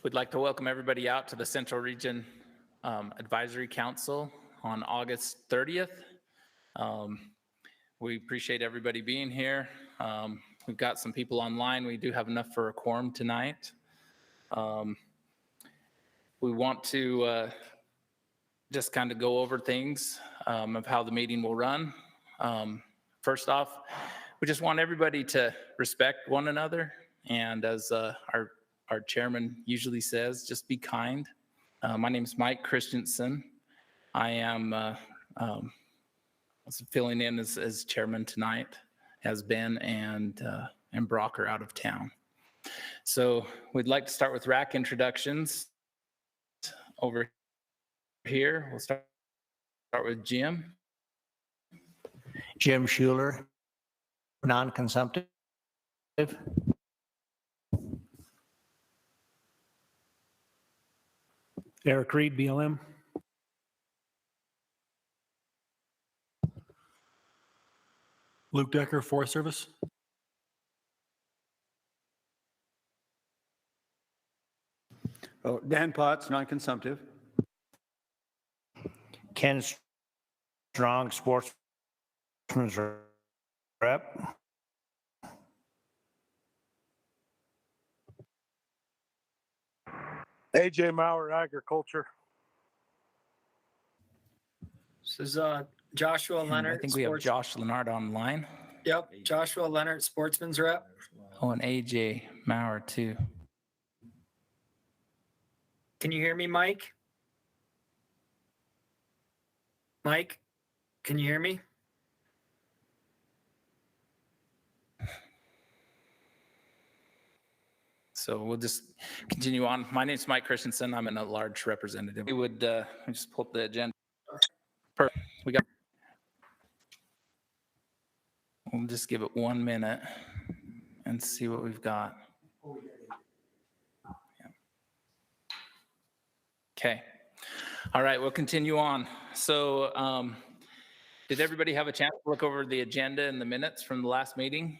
We'd like to welcome everybody out to the Central Region Advisory Council on August 30th. We appreciate everybody being here. We've got some people online. We do have enough for a quorum tonight. We want to just kind of go over things of how the meeting will run. First off, we just want everybody to respect one another. And as our chairman usually says, just be kind. My name is Mike Christensen. I am filling in as chairman tonight, as Ben and Brock are out of town. So we'd like to start with RAC introductions. Over here, we'll start with Jim. Jim Schuler, non-consumptive. Eric Reed, BLM. Luke Decker, Forest Service. Oh, Dan Potts, non-consumptive. Ken Strong, Sportsman's Rep. AJ Maurer, Agriculture. This is Joshua Leonard. I think we have Josh Leonard online. Yep, Joshua Leonard, Sportsman's Rep. Oh, and AJ Maurer too. Can you hear me, Mike? Mike, can you hear me? So we'll just continue on. My name is Mike Christensen. I'm an at-large representative. We would just pull up the agenda. Perfect. We'll just give it 1 minute and see what we've got. Yeah. Okay. All right, we'll continue on. So did everybody have a chance to look over the agenda and the minutes from the last meeting?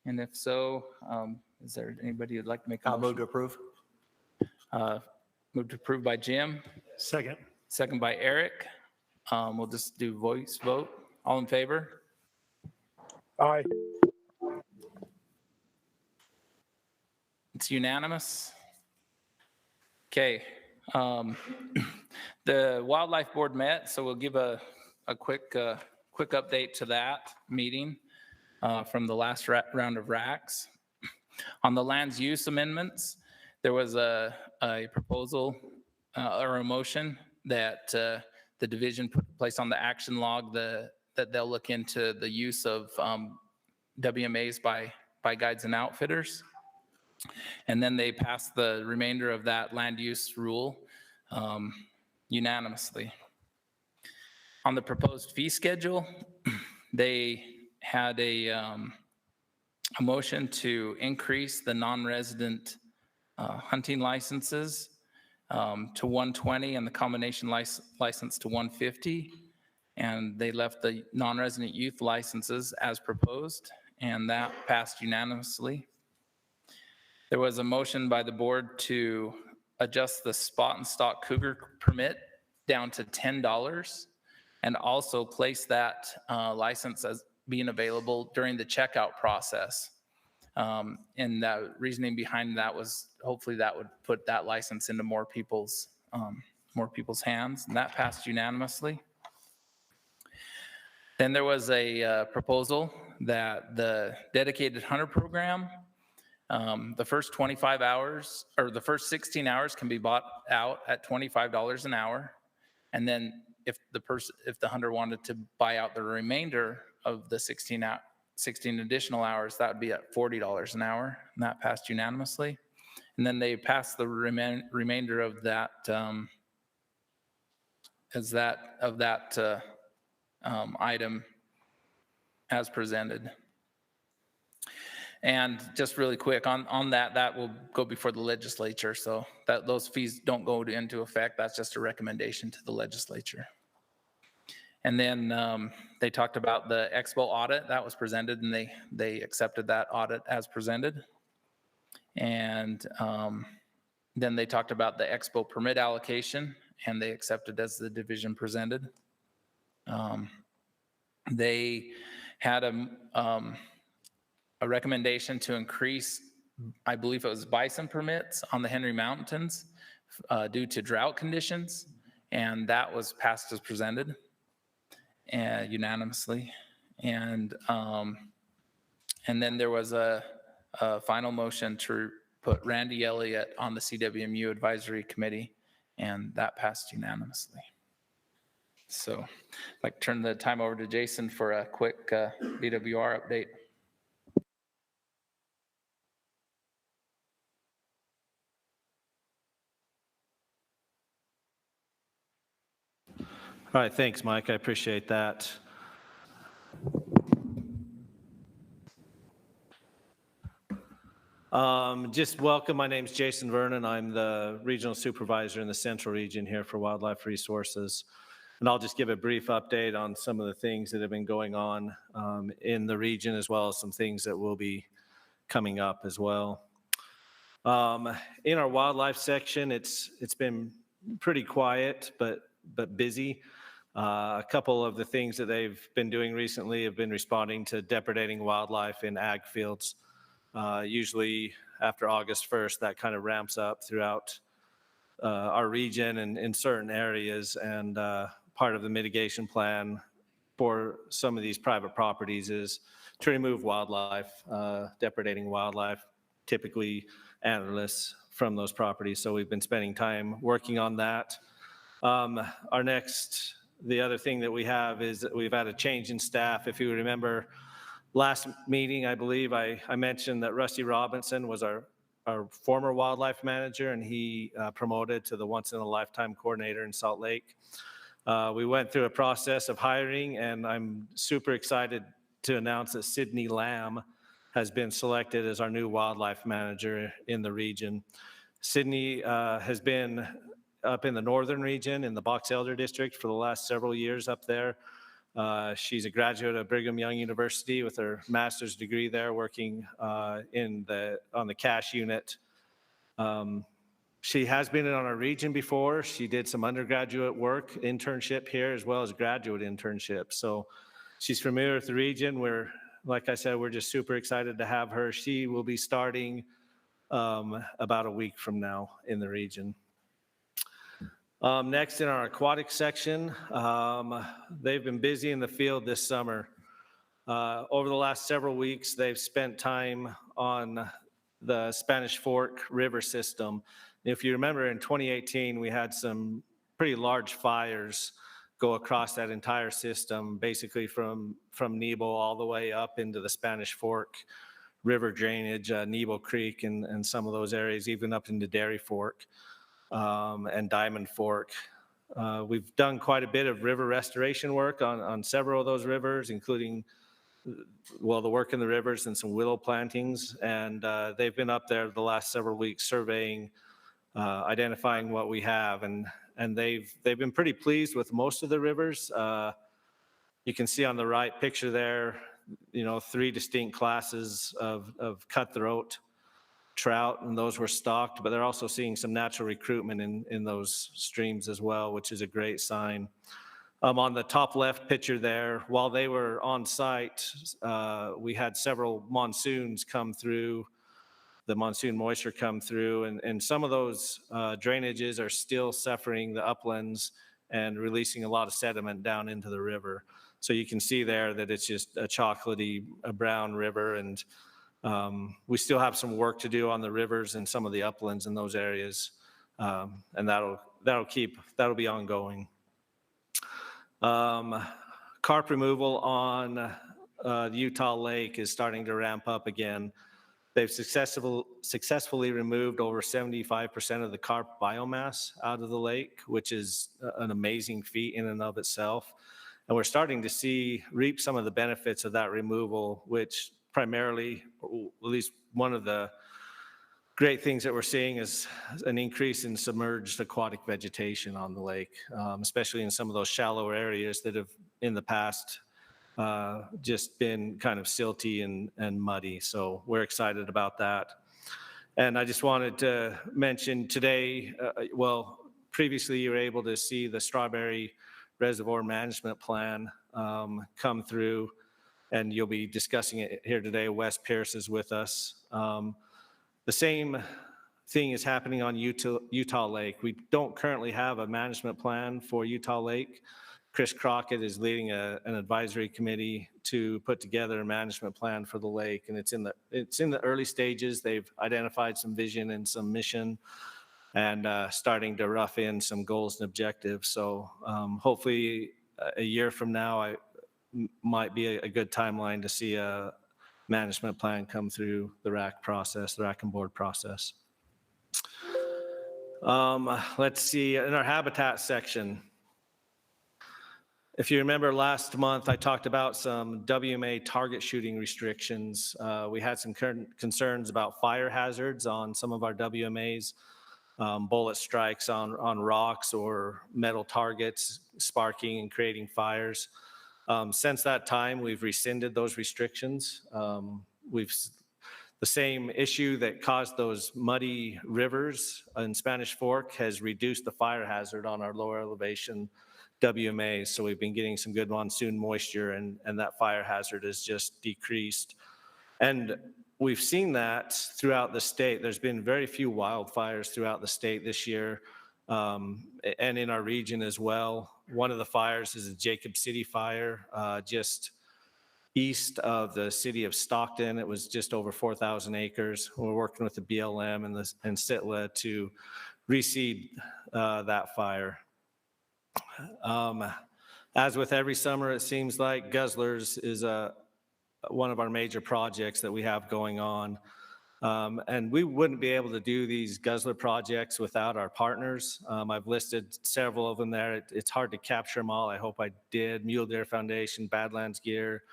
And if so, is there anybody who'd like to make a motion? Move to approve. Move to approve by Jim. Second. Second by Eric. We'll just do voice vote. All in favor? Aye. It's unanimous. Okay. The Wildlife Board met, so we'll give a quick update to that meeting from the last round of RACs. On the lands use amendments, there was a proposal or a motion that the division placed on the action log that they'll look into the use of WMAs by guides and outfitters. And then they passed the remainder of that land use rule unanimously. On the proposed fee schedule, they had a motion to increase the non-resident hunting licenses to 120 and the combination license to 150. And they left the non-resident youth licenses as proposed, and that passed unanimously. There was a motion by the board to adjust the spot and stock cougar permit down to $10 and also place that license as being available during the checkout process. And the reasoning behind that was hopefully that would put that license into more people's hands, and that passed unanimously. Then there was a proposal that the dedicated hunter program, the first 25 hours or the first 16 hours can be bought out at $25 an hour. And then if the hunter wanted to buy out the remainder of the 16 additional hours, that would be at $40 an hour, and that passed unanimously. And then they passed the remainder of that item as presented. And just really quick on that will go before the legislature, so that those fees don't go into effect. That's just a recommendation to the legislature. And then they talked about the Expo audit that was presented, and they accepted that audit as presented. And Then they talked about the expo permit allocation, and they accepted as the division presented. They had a recommendation to increase, I believe it was bison permits on the Henry Mountains due to drought conditions, and that was passed as presented unanimously. And then there was a final motion to put Randy Elliott on the CWMU Advisory Committee, and that passed unanimously. So I'd like to turn the time over to Jason for a quick DWR update. All right, thanks, Mike. I appreciate that. Just welcome. My name's Jason Vernon. I'm the regional supervisor in the central region here for Wildlife Resources. And I'll just give a brief update on some of the things that have been going on in the region, as well as some things that will be coming up as well. In our wildlife section, it's been pretty quiet, but busy. A couple of the things that they've been doing recently have been responding to depredating wildlife in ag fields. Usually after August 1st, that kind of ramps up throughout our region and in certain areas. And part of the mitigation plan for some of these private properties is to remove wildlife, depredating wildlife, typically antlerless, from those properties. So we've been spending time working on that. The other thing that we have is that we've had a change in staff. If you remember last meeting, I believe I mentioned that Rusty Robinson was our former wildlife manager, and he promoted to the once-in-a-lifetime coordinator in Salt Lake. We went through a process of hiring, and I'm super excited to announce that Sydney Lamb has been selected as our new wildlife manager in the region. Sydney has been up in the northern region in the Box Elder district for the last several years up there. She's a graduate of Brigham Young University with her master's degree there, working on the cash unit. She has been in our region before. She did some undergraduate work, internship here, as well as graduate internship. So she's familiar with the region. Like I said, we're just super excited to have her. She will be starting about a week from now in the region. Next, in our aquatic section, they've been busy in the field this summer. Over the last several weeks, they've spent time on the Spanish Fork River system. If you remember, in 2018, we had some pretty large fires go across that entire system, basically from Nebo all the way up into the Spanish Fork River drainage, Nebo Creek, and some of those areas, even up into Dairy Fork. And Diamond Fork. We've done quite a bit of river restoration work on several of those rivers, including, well, the work in the rivers and some willow plantings. And they've been up there the last several weeks surveying, identifying what we have. And they've been pretty pleased with most of the rivers. You can see on the right picture there, 3 distinct classes of cutthroat trout, and those were stocked, but they're also seeing some natural recruitment in those streams as well, which is a great sign. On the top left picture there, while they were on site, we had several monsoons come through, the monsoon moisture come through, and some of those drainages are still suffering the uplands and releasing a lot of sediment down into the river. So you can see there that it's just a chocolatey, a brown river, and we still have some work to do on the rivers and some of the uplands in those areas, and that'll be ongoing. Carp removal on the Utah Lake is starting to ramp up again. They've successfully removed over 75% of the carp biomass out of the lake, which is an amazing feat in and of itself. And we're starting to reap some of the benefits of that removal, which primarily, at least one of the great things that we're seeing is an increase in submerged aquatic vegetation on the lake, especially in some of those shallower areas that have in the past just been kind of silty and muddy. So we're excited about that. And I just wanted to mention today, previously you were able to see the Strawberry Reservoir Management Plan come through, and you'll be discussing it here today. Wes Pierce is with us. The same thing is happening on Utah Lake. We don't currently have a management plan for Utah Lake. Chris Crockett is leading an advisory committee to put together a management plan for the lake, and it's in the early stages. They've identified some vision and some mission, and starting to rough in some goals and objectives. So hopefully a year from now, might be a good timeline to see a management plan come through the RAC process, the RAC and board process. Let's see, in our habitat section, if you remember last month, I talked about some WMA target shooting restrictions. We had some concerns about fire hazards on some of our WMAs, bullet strikes on rocks or metal targets, sparking and creating fires. Since that time, we've rescinded those restrictions. The same issue that caused those muddy rivers in Spanish Fork has reduced the fire hazard on our lower elevation WMAs. So we've been getting some good monsoon moisture, and that fire hazard has just decreased. And we've seen that throughout the state. There's been very few wildfires throughout the state this year, and in our region as well. One of the fires is a Jacob City fire, just east of the city of Stockton. It was just over 4,000 acres. We're working with the BLM and SITLA to reseed that fire. As with every summer, it seems like Guzzlers is one of our major projects that we have going on. And we wouldn't be able to do these Guzzler projects without our partners. I've listed several of them there. It's hard to capture them all. I hope I did. Mule Deer Foundation, Badlands Gear,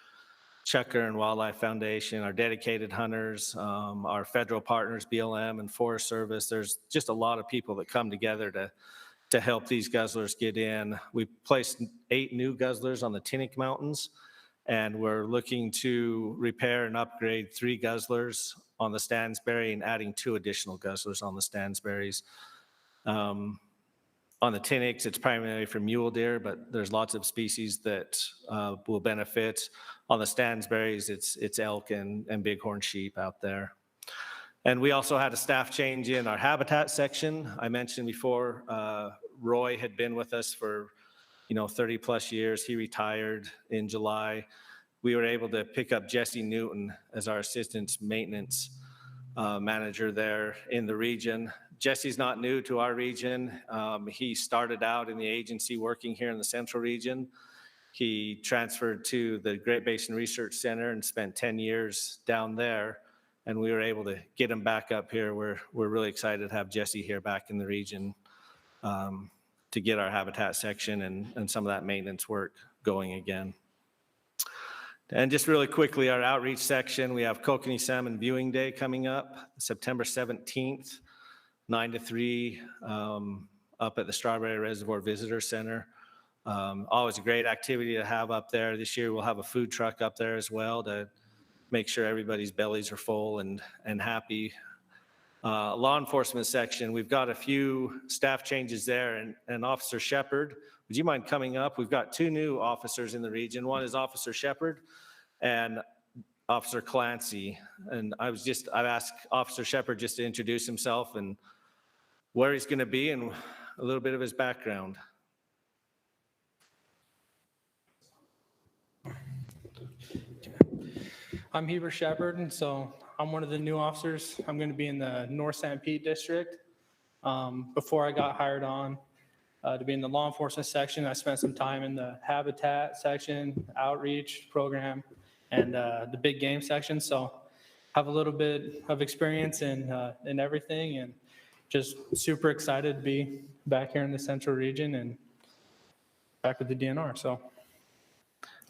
Chucker and Wildlife Foundation, our dedicated hunters, our federal partners, BLM and Forest Service. There's just a lot of people that come together to help these Guzzlers get in. We placed 8 new Guzzlers on the Tinnick Mountains, and we're looking to repair and upgrade 3 Guzzlers on the Stansbury and adding 2 additional Guzzlers on the Stansburys. On the Tinicks, it's primarily for mule deer, but there's lots of species that will benefit. On the Stansburys, it's elk and bighorn sheep out there. And we also had a staff change in our habitat section. I mentioned before, Roy had been with us for 30 plus years. He retired in July. We were able to pick up Jesse Newton as our assistant maintenance manager there in the region. Jesse's not new to our region. He started out in the agency working here in the central region. He transferred to the Great Basin Research Center and spent 10 years down there. And we were able to get him back up here. We're really excited to have Jesse here back in the region to get our habitat section and some of that maintenance work going again. And just really quickly, our outreach section, we have Kokanee Salmon Viewing Day coming up, September 17th, 9 to 3, up at the Strawberry Reservoir Visitor Center. Always a great activity to have up there. This year we'll have a food truck up there as well to make sure everybody's bellies are full and happy. Law enforcement section, we've got a few staff changes there, and Officer Shepard, would you mind coming up? We've got 2 new officers in the region. One is Officer Shepard and Officer Clancy. And I've asked Officer Shepard just to introduce himself and where he's going to be and a little bit of his background. I'm Heber Shepard, and so I'm one of the new officers. I'm going to be in the North St. Pete district. Before I got hired on to be in the law enforcement section, I spent some time in the habitat section, outreach program, and the big game section. So have a little bit of experience in everything, and just super excited to be back here in the central region and back with the DNR. So.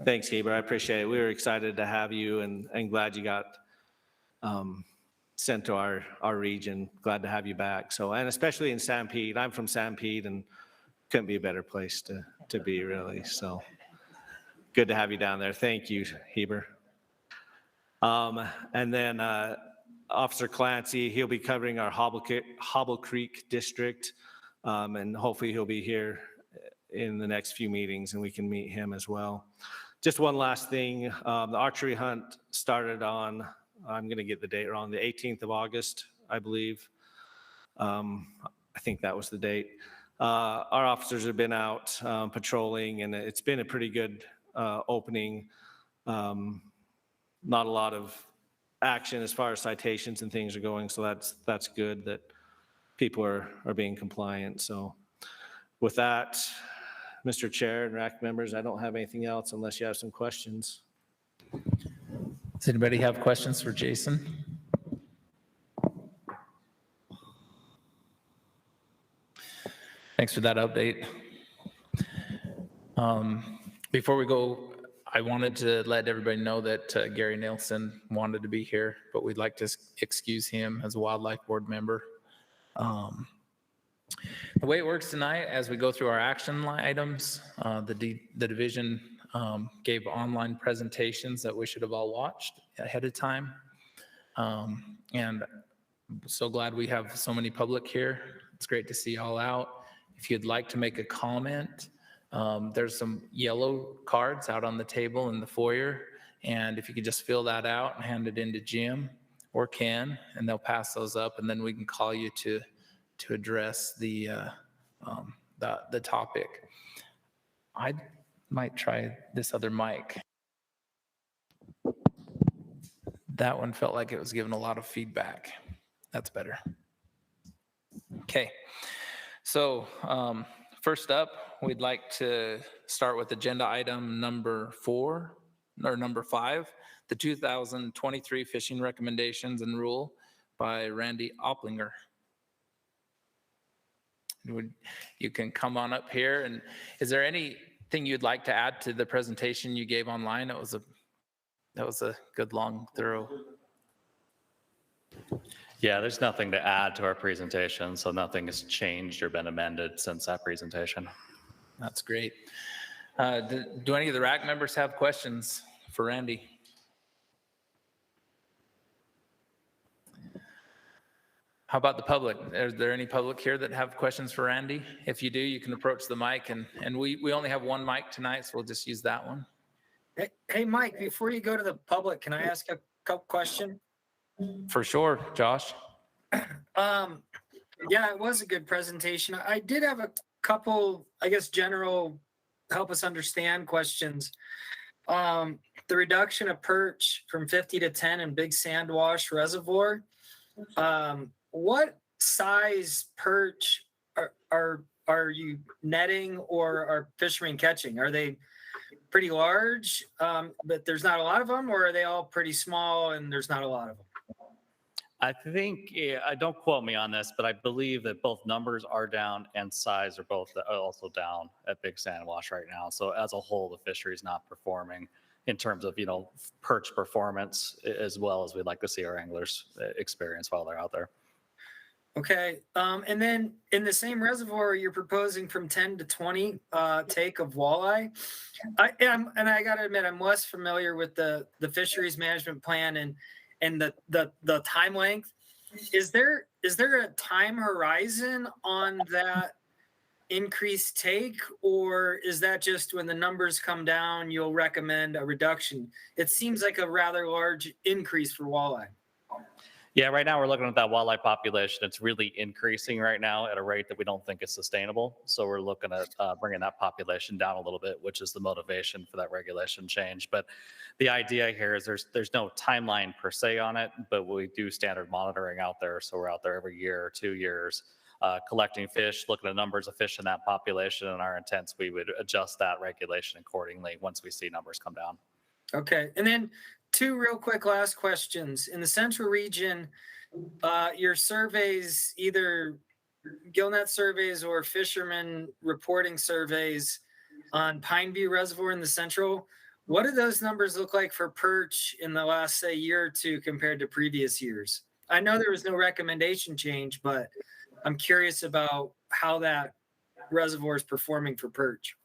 Thanks, Heber. I appreciate it. We were excited to have you and glad you got sent to our region. Glad to have you back. So, and especially in St. Pete. I'm from St. Pete and couldn't be a better place to be, really. So good to have you down there. Thank you, Heber. And then Officer Clancy, he'll be covering our Hobble Creek district, and hopefully he'll be here in the next few meetings and we can meet him as well. Just one last thing, the archery hunt started on, I'm going to get the date wrong, the 18th of August, I believe. I think that was the date. Our officers have been out patrolling, and it's been a pretty good opening. Not a lot of action as far as citations and things are going, so that's good that people are being compliant. So with that, Mr. Chair and RAC members, I don't have anything else unless you have some questions. Does anybody have questions for Jason? Thanks for that update. Before we go, I wanted to let everybody know that Gary Nielsen wanted to be here, but we'd like to excuse him as a wildlife board member. The way it works tonight, as we go through our action items, the division gave online presentations that we should have all watched ahead of time. And I'm so glad we have so many public here. It's great to see you all out. If you'd like to make a comment, there's some yellow cards out on the table in the foyer. And if you could just fill that out and hand it into Jim or Ken, and they'll pass those up, and then we can call you to address the topic. I might try this other mic. That one felt like it was giving a lot of feedback. That's better. Okay. So first up, we'd like to start with agenda item number 5, the 2023 Fishing Recommendations and Rule by Randy Opplinger. You can come on up here. And is there anything you'd like to add to the presentation you gave online? That was a good, long, thorough. Yeah, there's nothing to add to our presentation, so nothing has changed or been amended since that presentation. That's great. Do any of the RAC members have questions for Randy? How about the public? Is there any public here that have questions for Randy? If you do, you can approach the mic, and we only have one mic tonight, so we'll just use that one. Hey, Mike, before you go to the public, can I ask a couple questions? For sure, Josh. Yeah, it was a good presentation. I did have a couple, I guess, general help us understand questions. The reduction of perch from 50 to 10 in Big Sandwash Reservoir. What size perch are you netting or are fishermen catching? Are they pretty large, but there's not a lot of them, or are they all pretty small and there's not a lot of them? I think, don't quote me on this, but I believe that both numbers are down and size are both also down at Big Sandwash right now. So as a whole, the fishery is not performing in terms of, perch performance as well as we'd like to see our anglers experience while they're out there. Okay. And then in the same reservoir, you're proposing from 10 to 20 take of walleye. I got to admit, I'm less familiar with the fisheries management plan and the time length. Is there a time horizon on that increased take, or is that just when the numbers come down, you'll recommend a reduction? It seems like a rather large increase for walleye. Yeah, right now we're looking at that walleye population. It's really increasing right now at a rate that we don't think is sustainable. So we're looking at bringing that population down a little bit, which is the motivation for that regulation change. But the idea here is there's no timeline per se on it, but we do standard monitoring out there. So we're out there every year or 2 years collecting fish, looking at numbers of fish in that population, and our intents, we would adjust that regulation accordingly once we see numbers come down. Okay, and then 2 real quick last questions. In the central region, your surveys, either gillnet surveys or fishermen reporting surveys on Pineview Reservoir in the central, what do those numbers look like for perch in the last, say, year or 2 compared to previous years? I know there was no recommendation change, but I'm curious about how that reservoir is performing for perch.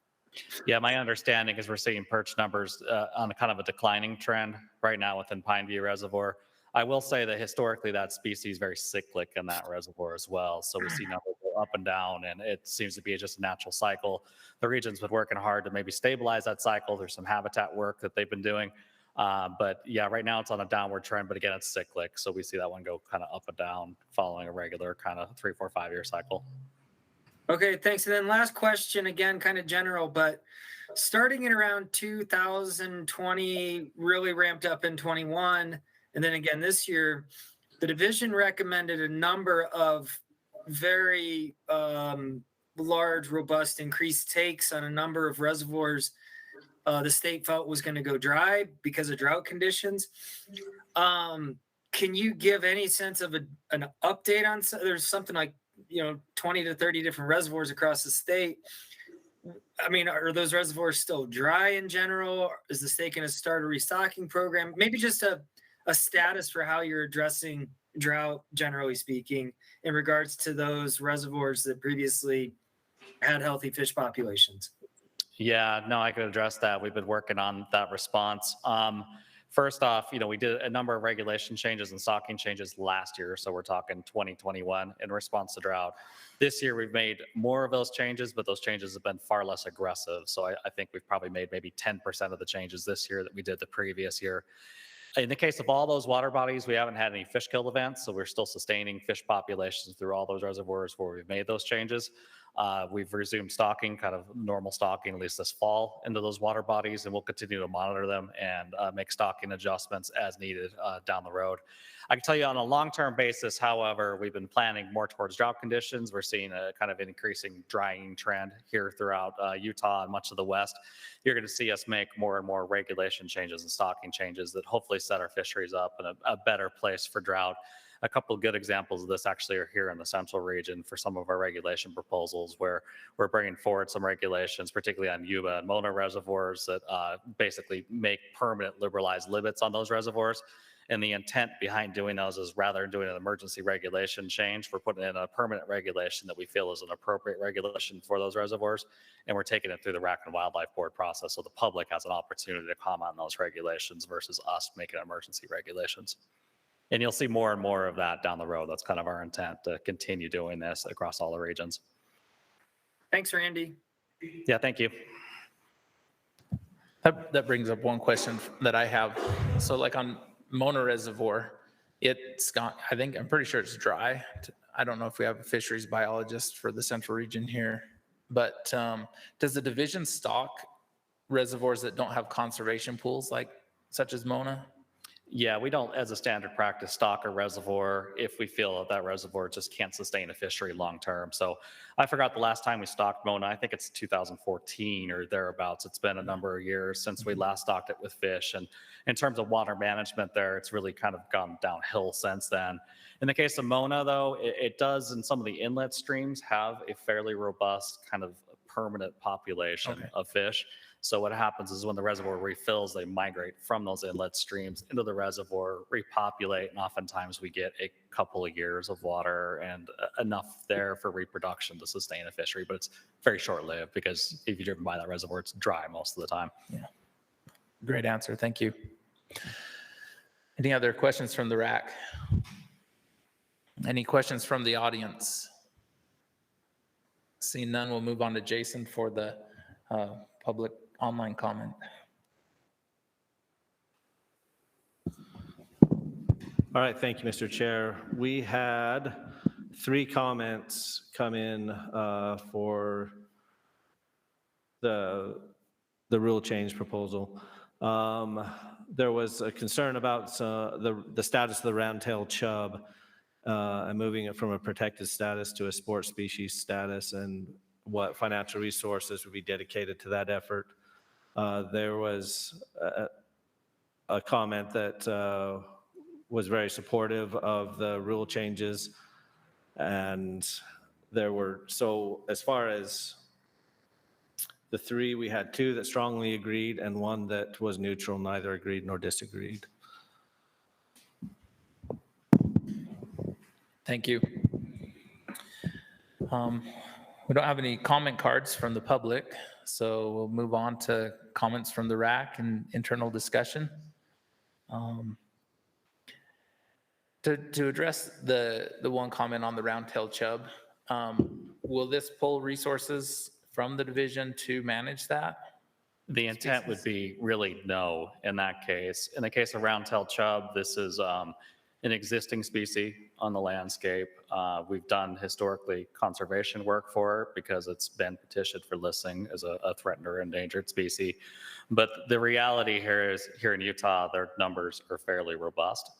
Yeah, my understanding is we're seeing perch numbers on a kind of a declining trend right now within Pineview Reservoir. I will say that historically that species is very cyclic in that reservoir as well. So we see numbers go up and down, and it seems to be just a natural cycle. The region's been working hard to maybe stabilize that cycle. There's some habitat work that they've been doing. But yeah, right now it's on a downward trend, but again, it's cyclic. So we see that one go kind of up and down following a regular kind of 3, 4, 5 year cycle. Okay, thanks. And then last question, again, kind of general, but starting at around 2020, really ramped up in 21. And then again, this year, the division recommended a number of very large, robust increased takes on a number of reservoirs the state felt was going to go dry because of drought conditions. Can you give any sense of an update on, there's something like, 20 to 30 different reservoirs across the state. I mean, are those reservoirs still dry in general? Is the state going to start a restocking program? Maybe just a status for how you're addressing drought, generally speaking, in regards to those reservoirs that previously had healthy fish populations. Yeah, no, I could address that. We've been working on that response. First off, we did a number of regulation changes and stocking changes last year. So we're talking 2021 in response to drought. This year, we've made more of those changes, but those changes have been far less aggressive. So I think we've probably made maybe 10% of the changes this year that we did the previous year. In the case of all those water bodies, we haven't had any fish kill events. So we're still sustaining fish populations through all those reservoirs where we've made those changes. We've resumed stocking, kind of normal stocking, at least this fall, into those water bodies, and we'll continue to monitor them and make stocking adjustments as needed down the road. I can tell you on a long-term basis, however, we've been planning more towards drought conditions. We're seeing a kind of increasing drying trend here throughout Utah and much of the West. You're going to see us make more and more regulation changes and stocking changes that hopefully set our fisheries up in a better place for drought. A couple of good examples of this actually are here in the central region for some of our regulation proposals, where we're bringing forward some regulations, particularly on Yuba and Mona reservoirs, that basically make permanent liberalized limits on those reservoirs. And the intent behind doing those is, rather than doing an emergency regulation change, we're putting in a permanent regulation that we feel is an appropriate regulation for those reservoirs. And we're taking it through the RAC and Wildlife Board process, so the public has an opportunity to comment on those regulations versus us making emergency regulations. And you'll see more and more of that down the road. That's kind of our intent, to continue doing this across all the regions. Thanks, Randy. Yeah, thank you. That brings up one question that I have. So like on Mona Reservoir, it's gone, I'm pretty sure it's dry. I don't know if we have a fisheries biologist for the central region here, but does the division stock reservoirs that don't have conservation pools, such as Mona? Yeah, we don't, as a standard practice, stock a reservoir if we feel that reservoir just can't sustain a fishery long term. So I forgot the last time we stocked Mona. I think it's 2014 or thereabouts. It's been a number of years since we last stocked it with fish. And in terms of water management there, it's really kind of gone downhill since then. In the case of Mona, though, it does, in some of the inlet streams, have a fairly robust kind of permanent population of fish. So what happens is when the reservoir refills, they migrate from those inlet streams into the reservoir, repopulate, and oftentimes we get a couple of years of water and enough there for reproduction to sustain a fishery. But it's very short-lived, because if you're driven by that reservoir, it's dry most of the time. Yeah. Great answer. Thank you. Any other questions from the RAC? Any questions from the audience? Seeing none, we'll move on to Jason for the public online comment. All right, thank you, Mr. Chair. We had 3 comments come in for the rule change proposal. There was a concern about the status of the round-tailed chub and moving it from a protected status to a sport species status, and what financial resources would be dedicated to that effort. There was a comment that was very supportive of the rule changes, and there were, so as far as the 3, we had 2 that strongly agreed and 1 that was neutral, neither agreed nor disagreed. Thank you. We don't have any comment cards from the public, so we'll move on to comments from the RAC and internal discussion. To address the one comment on the round-tailed chub, will this pull resources from the division to manage that? The intent would be really no in that case. In the case of round-tailed chub, this is an existing species on the landscape. We've done historically conservation work for it because it's been petitioned for listing as a threatened or endangered species. But the reality here is, here in Utah, their numbers are fairly robust.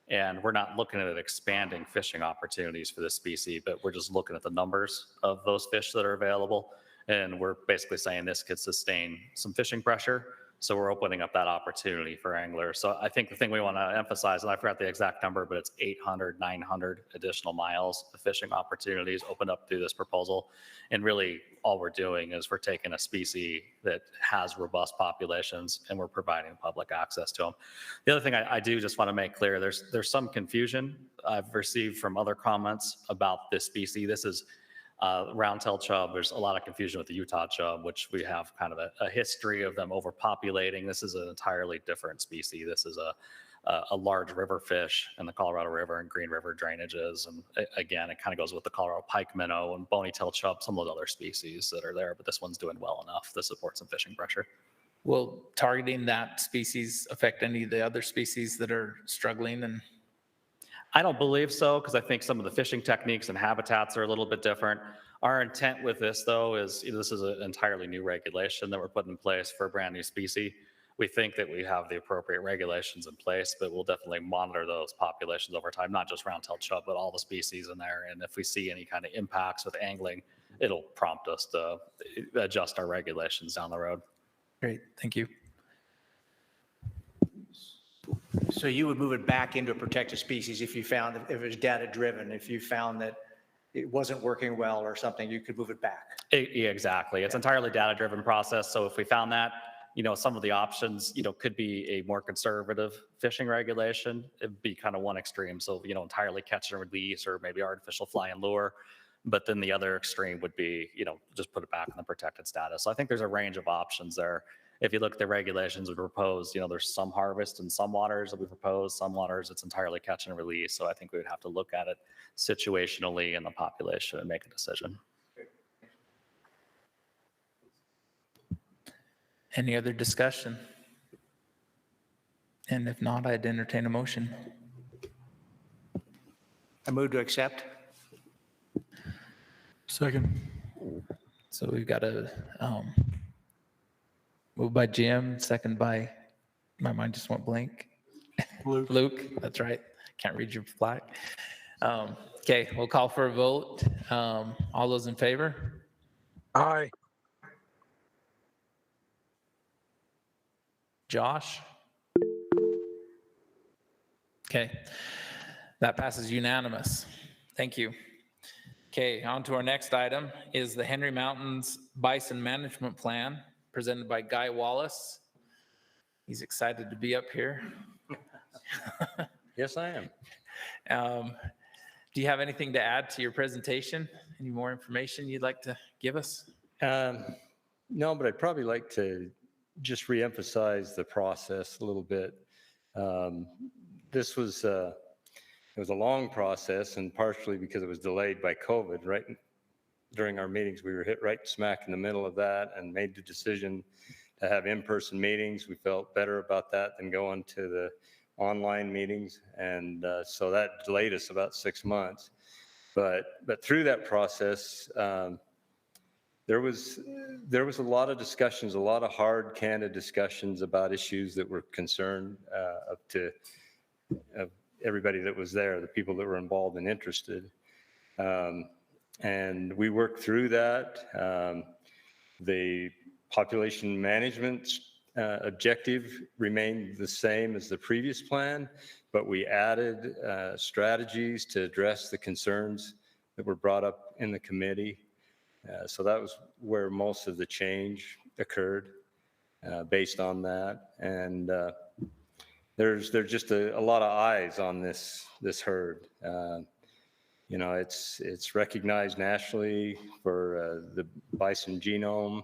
And we're not looking at expanding fishing opportunities for this species, but we're just looking at the numbers of those fish that are available. And we're basically saying this could sustain some fishing pressure. So we're opening up that opportunity for anglers. So I think the thing we want to emphasize, and I forgot the exact number, but it's 800, 900 additional miles of fishing opportunities opened up through this proposal. And really all we're doing is we're taking a species that has robust populations and we're providing public access to them. The other thing I do just want to make clear, there's some confusion I've received from other comments about this species. This is round-tailed chub. There's a lot of confusion with the Utah chub, which we have kind of a history of them overpopulating. This is an entirely different species. This is a large river fish in the Colorado River and Green River drainages. And again, it kind of goes with the Colorado pike minnow and bony-tailed chub, some of those other species that are there, but this one's doing well enough to support some fishing pressure. Will targeting that species affect any of the other species that are struggling? And I don't believe so, because I think some of the fishing techniques and habitats are a little bit different. Our intent with this, though, is this is an entirely new regulation that we're putting in place for a brand new species. We think that we have the appropriate regulations in place, but we'll definitely monitor those populations over time, not just round-tailed chub, but all the species in there. And if we see any kind of impacts with angling, it'll prompt us to adjust our regulations down the road. great, thank you. So you would move it back into a protected species if you found, if it was data driven, if you found that it wasn't working well or something, you could move it back. Yeah, exactly. It's entirely data-driven process. So if we found that, some of the options, could be a more conservative fishing regulation. It'd be kind of one extreme. So, entirely catch and release or maybe artificial fly and lure. But then the other extreme would be, just put it back in the protected status. So I think there's a range of options there. If you look at the regulations we propose, there's some harvest in some waters that we propose, some waters it's entirely catch and release. So I think we would have to look at it situationally in the population and make a decision. Any other discussion? And if not, I'd entertain a motion. I move to accept. Second. So we've got a move by Jim, second by, my mind just went blank. Luke. Luke, that's right. Can't read your plaque. Okay, we'll call for a vote. All those in favor? Aye. Josh? Okay, that passes unanimous. Thank you. Okay, on to our next item is the Henry Mountains Bison Management Plan presented by Guy Wallace. He's excited to be up here. Yes, I am. Do you have anything to add to your presentation? Any more information you'd like to give us? No, but I'd probably like to just reemphasize the process a little bit. This was it was a long process, and partially because it was delayed by COVID. Right during our meetings, we were hit right smack in the middle of that, and made the decision to have in-person meetings. We felt better about that than going to the online meetings, and so that delayed us about 6 months. But through that process, there was a lot of discussions, a lot of hard, candid discussions about issues that were concerned of everybody that was there, the people that were involved and interested. And we worked through that. The population management objective remained the same as the previous plan, but we added strategies to address the concerns that were brought up in the committee. So that was where most of the change occurred based on that. And there's just a lot of eyes on this herd. It's recognized nationally for the bison genome,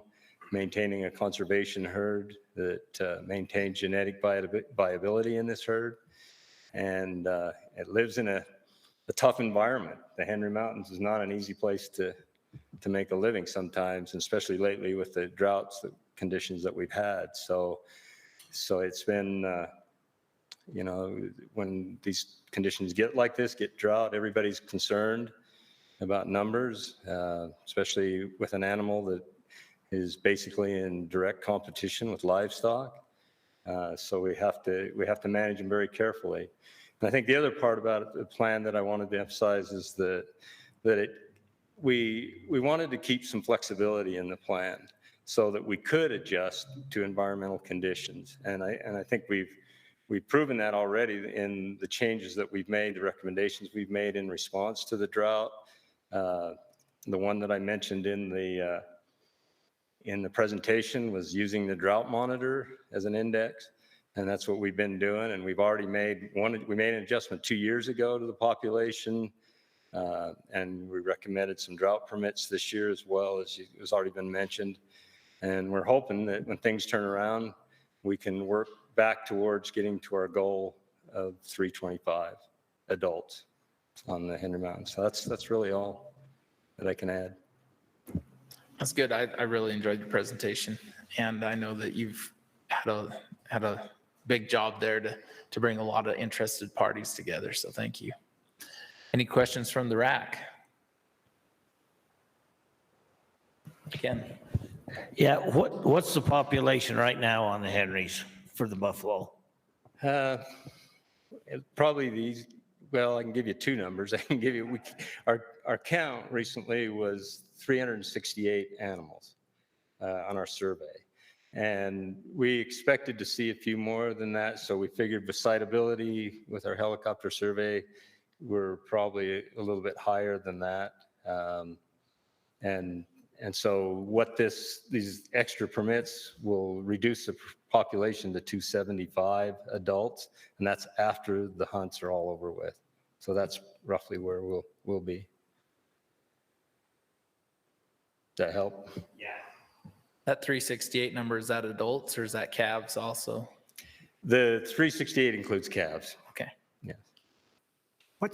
maintaining a conservation herd that maintains genetic viability in this herd. and it lives in a tough environment. The Henry Mountains is not an easy place to make a living sometimes, and especially lately with the droughts, the conditions that we've had. So it's been, you know, when these conditions get like this, get drought, everybody's concerned about numbers, especially with an animal that is basically in direct competition with livestock. So we have to manage them very carefully. And I think the other part about the plan that I wanted to emphasize is we wanted to keep some flexibility in the plan so that we could adjust to environmental conditions. And I think we've proven that already in the changes that we've made, the recommendations we've made in response to the drought. The one that I mentioned in the presentation was using the drought monitor as an index, and that's what we've been doing. And we've already made an adjustment 2 years ago to the population, and we recommended some drought permits this year as well, as has already been mentioned. And we're hoping that when things turn around, we can work back towards getting to our goal of 325 adults on the Henry Mountains. So that's really all that I can add. That's good. I really enjoyed your presentation, and I know that you've had a big job there to bring a lot of interested parties together. So thank you. Any questions from the RAC? Ken? Yeah, what's the population right now on the Henrys for the buffalo? Probably these. Well, I can give you two numbers. I can give you our count recently was 368 animals on our survey, and we expected to see a few more than that. So we figured excitability with our helicopter survey, we're probably a little bit higher than that. And so what these extra permits will reduce the population to 275 adults, and that's after the hunts are all over with. So that's roughly where we'll be. Does that help? Yeah. That 368 number, is that adults or is that calves also? The 368 includes calves. Okay. Yes. What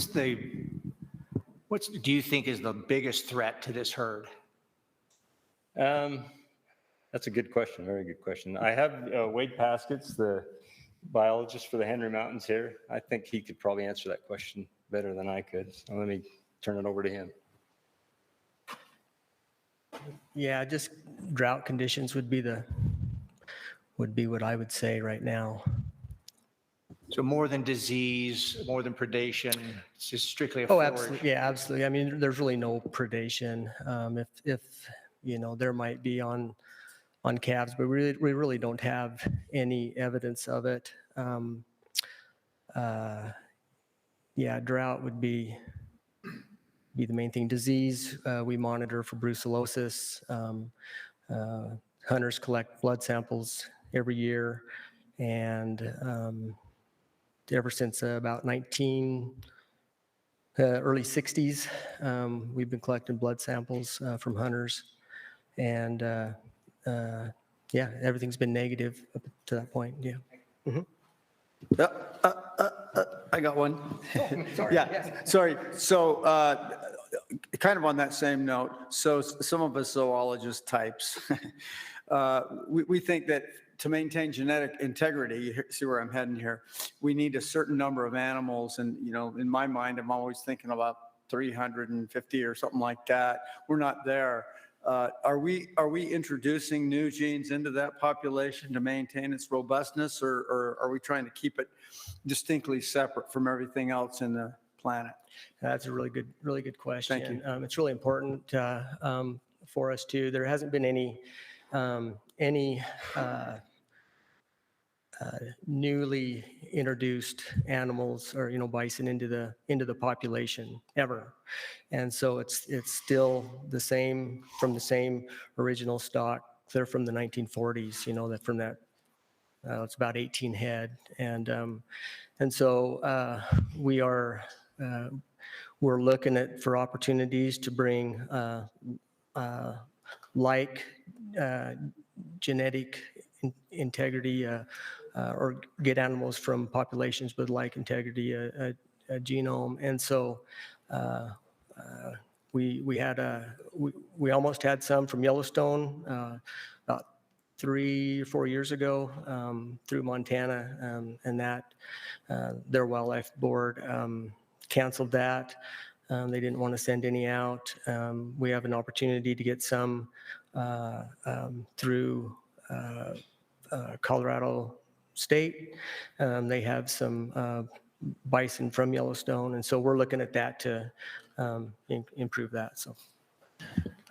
do you think is the biggest threat to this herd? That's a good question. Very good question. I have Wade Paskets, the biologist for the Henry Mountains here. I think he could probably answer that question better than I could. So let me turn it over to him. Yeah, just drought conditions would be what I would say right now. So more than disease, more than predation, it's just strictly a Oh, forage. absolutely. Yeah, absolutely. I mean, there's really no predation. If you know, there might be on calves, but we really don't have any evidence of it. Yeah, drought would be the main thing. Disease, we monitor for brucellosis. Hunters collect blood samples every year, and ever since about early 60s, we've been collecting blood samples from hunters, and yeah, everything's been negative up to that point. Yeah. Mm-hmm. I got one. Oh, sorry. Yeah, Yes. sorry. So kind of on that same note, so some of us zoologist types, we think that to maintain genetic integrity, you see where I'm heading here, we need a certain number of animals. And, you know, in my mind, I'm always thinking about 350 or something like that. We're not there. Are we introducing new genes into that population to maintain its robustness, or are we trying to keep it distinctly separate from everything else in the planet? That's a really good question. Thank you. It's really important for us too. There hasn't been any newly introduced animals or, you know, bison into the population ever, and so it's still the same from the same original stock clear from the 1940s. You know, that from that it's about 18 head, and so we're looking for opportunities to bring genetic integrity or get animals from populations with like integrity, a genome. And so we almost had some from Yellowstone about 3 or 4 years ago through Montana, and that their wildlife board canceled that. They didn't want to send any out. We have an opportunity to get some through Colorado State. They have some bison from Yellowstone, and so we're looking at that to improve that. So,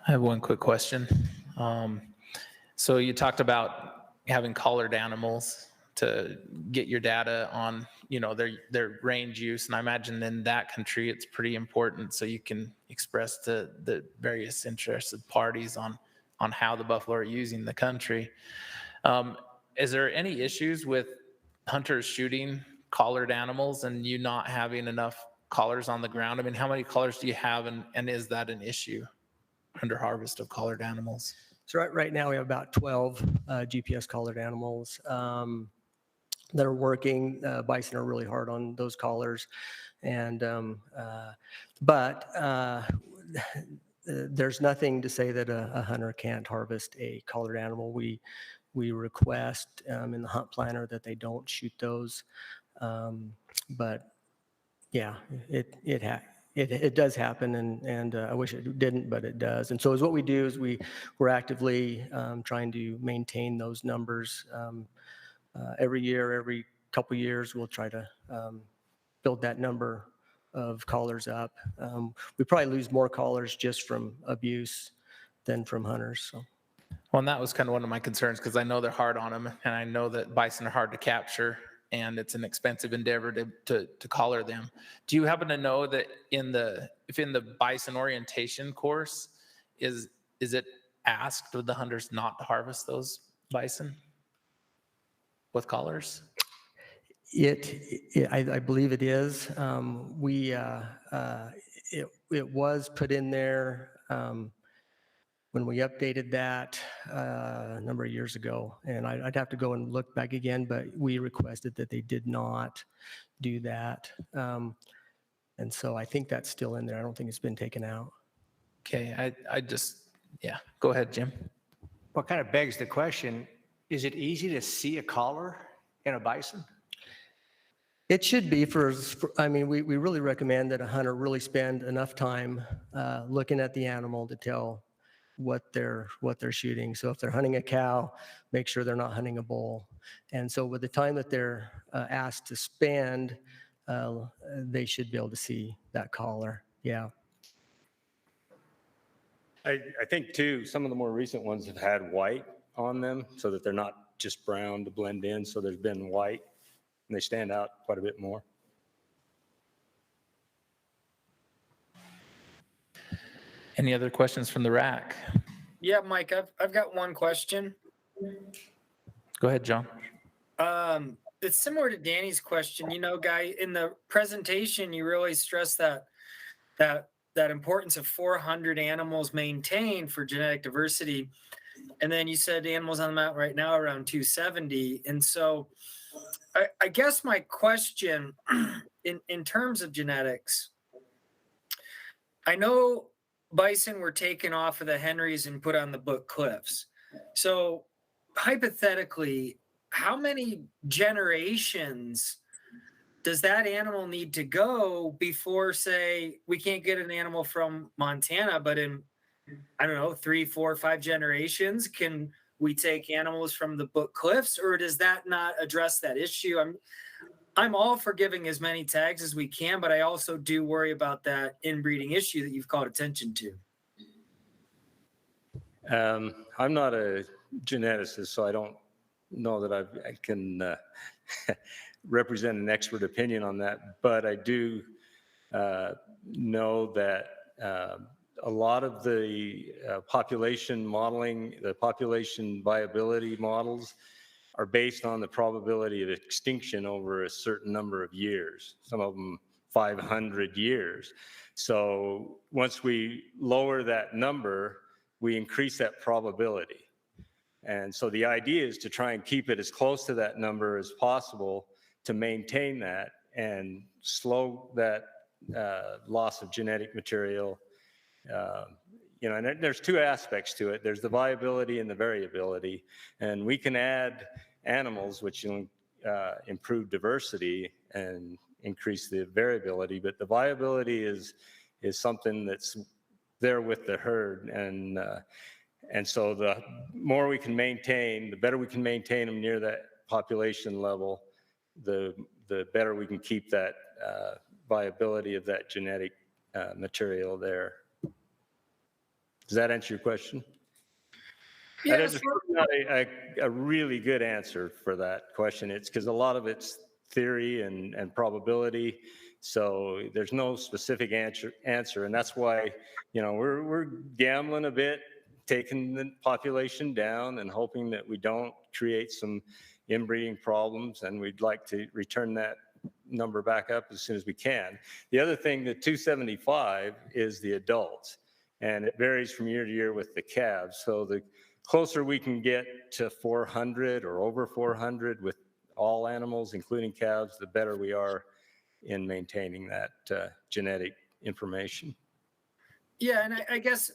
I have one quick question. So you talked about having collared animals to get your data on, their range use, and I imagine in that country it's pretty important so you can express to the various interested parties on how the buffalo are using the country. Is there any issues with hunters shooting collared animals and you not having enough collars on the ground? I mean, how many collars do you have, and is that an issue under harvest of collared animals? so right now we have about 12 GPS collared animals that are working. Bison are really hard on those collars, and but there's nothing to say that a hunter can't harvest a collared animal. We request in the hunt planner that they don't shoot those, but yeah, it does happen, and I wish it didn't, but it does. And so is what we do is we're actively trying to maintain those numbers. Every year, every couple years, we'll try to build that number of collars up. We probably lose more collars just from abuse than from hunters. So. Well, and that was kind of one of my concerns because I know they're hard on them, and I know that bison are hard to capture, and it's an expensive endeavor to collar them. Do you happen to know that if in the bison orientation course, is it asked of the hunters not to harvest those bison with collars? I believe it is. It was put in there when we updated that a number of years ago, and I'd have to go and look back again, but we requested that they did not do that. And so I think that's still in there. I don't think it's been taken out. Okay, yeah, go ahead, Jim. What kind of begs the question, is it easy to see a collar in a bison? It should be we really recommend that a hunter really spend enough time looking at the animal to tell what they're shooting. So if they're hunting a cow, make sure they're not hunting a bull. And so with the time that they're asked to spend, they should be able to see that collar. Yeah. I think too, some of the more recent ones have had white on them so that they're not just brown to blend in. So there's been white and they stand out quite a bit more. Any other questions from the RAC? Yeah, Mike, I've got one question. Go ahead, John. It's similar to Danny's question. Guy, in the presentation, you really stress that importance of 400 animals maintained for genetic diversity. And then you said animals on the mountain right now around 270. And so I guess my question in terms of genetics, I know bison were taken off of the Henrys and put on the Book Cliffs. So hypothetically, how many generations does that animal need to go before, say, we can't get an animal from Montana, but in, 3, 4, 5 generations, can we take animals from the Book Cliffs, or does that not address that issue? I'm all for giving as many tags as we can, but I also do worry about that inbreeding issue that you've called attention to. I'm not a geneticist, so I don't know that I can represent an expert opinion on that, but I do know that a lot of the population modeling, the population viability models are based on the probability of extinction over a certain number of years, some of them 500 years. So once we lower that number, we increase that probability. And so the idea is to try and keep it as close to that number as possible to maintain that and slow that loss of genetic material. And there's two aspects to it. There's the viability and the variability. And we can add animals which improve diversity and increase the variability, but the viability is something that's there with the herd. And so the more we can maintain, the better we can maintain them near that population level, the better we can keep that viability of that genetic material there. Does that answer your question? Yeah, That is a really good answer for that question. It's because a lot of it's theory and probability. So there's no specific answer. And that's why, we're gambling a bit, taking the population down and hoping that we don't create some inbreeding problems. And we'd like to return that number back up as soon as we can. The other thing, the 275 is the adults. And it varies from year to year with the calves. So the closer we can get to 400 or over 400 with all animals, including calves, the better we are in maintaining that genetic information. Yeah, and I guess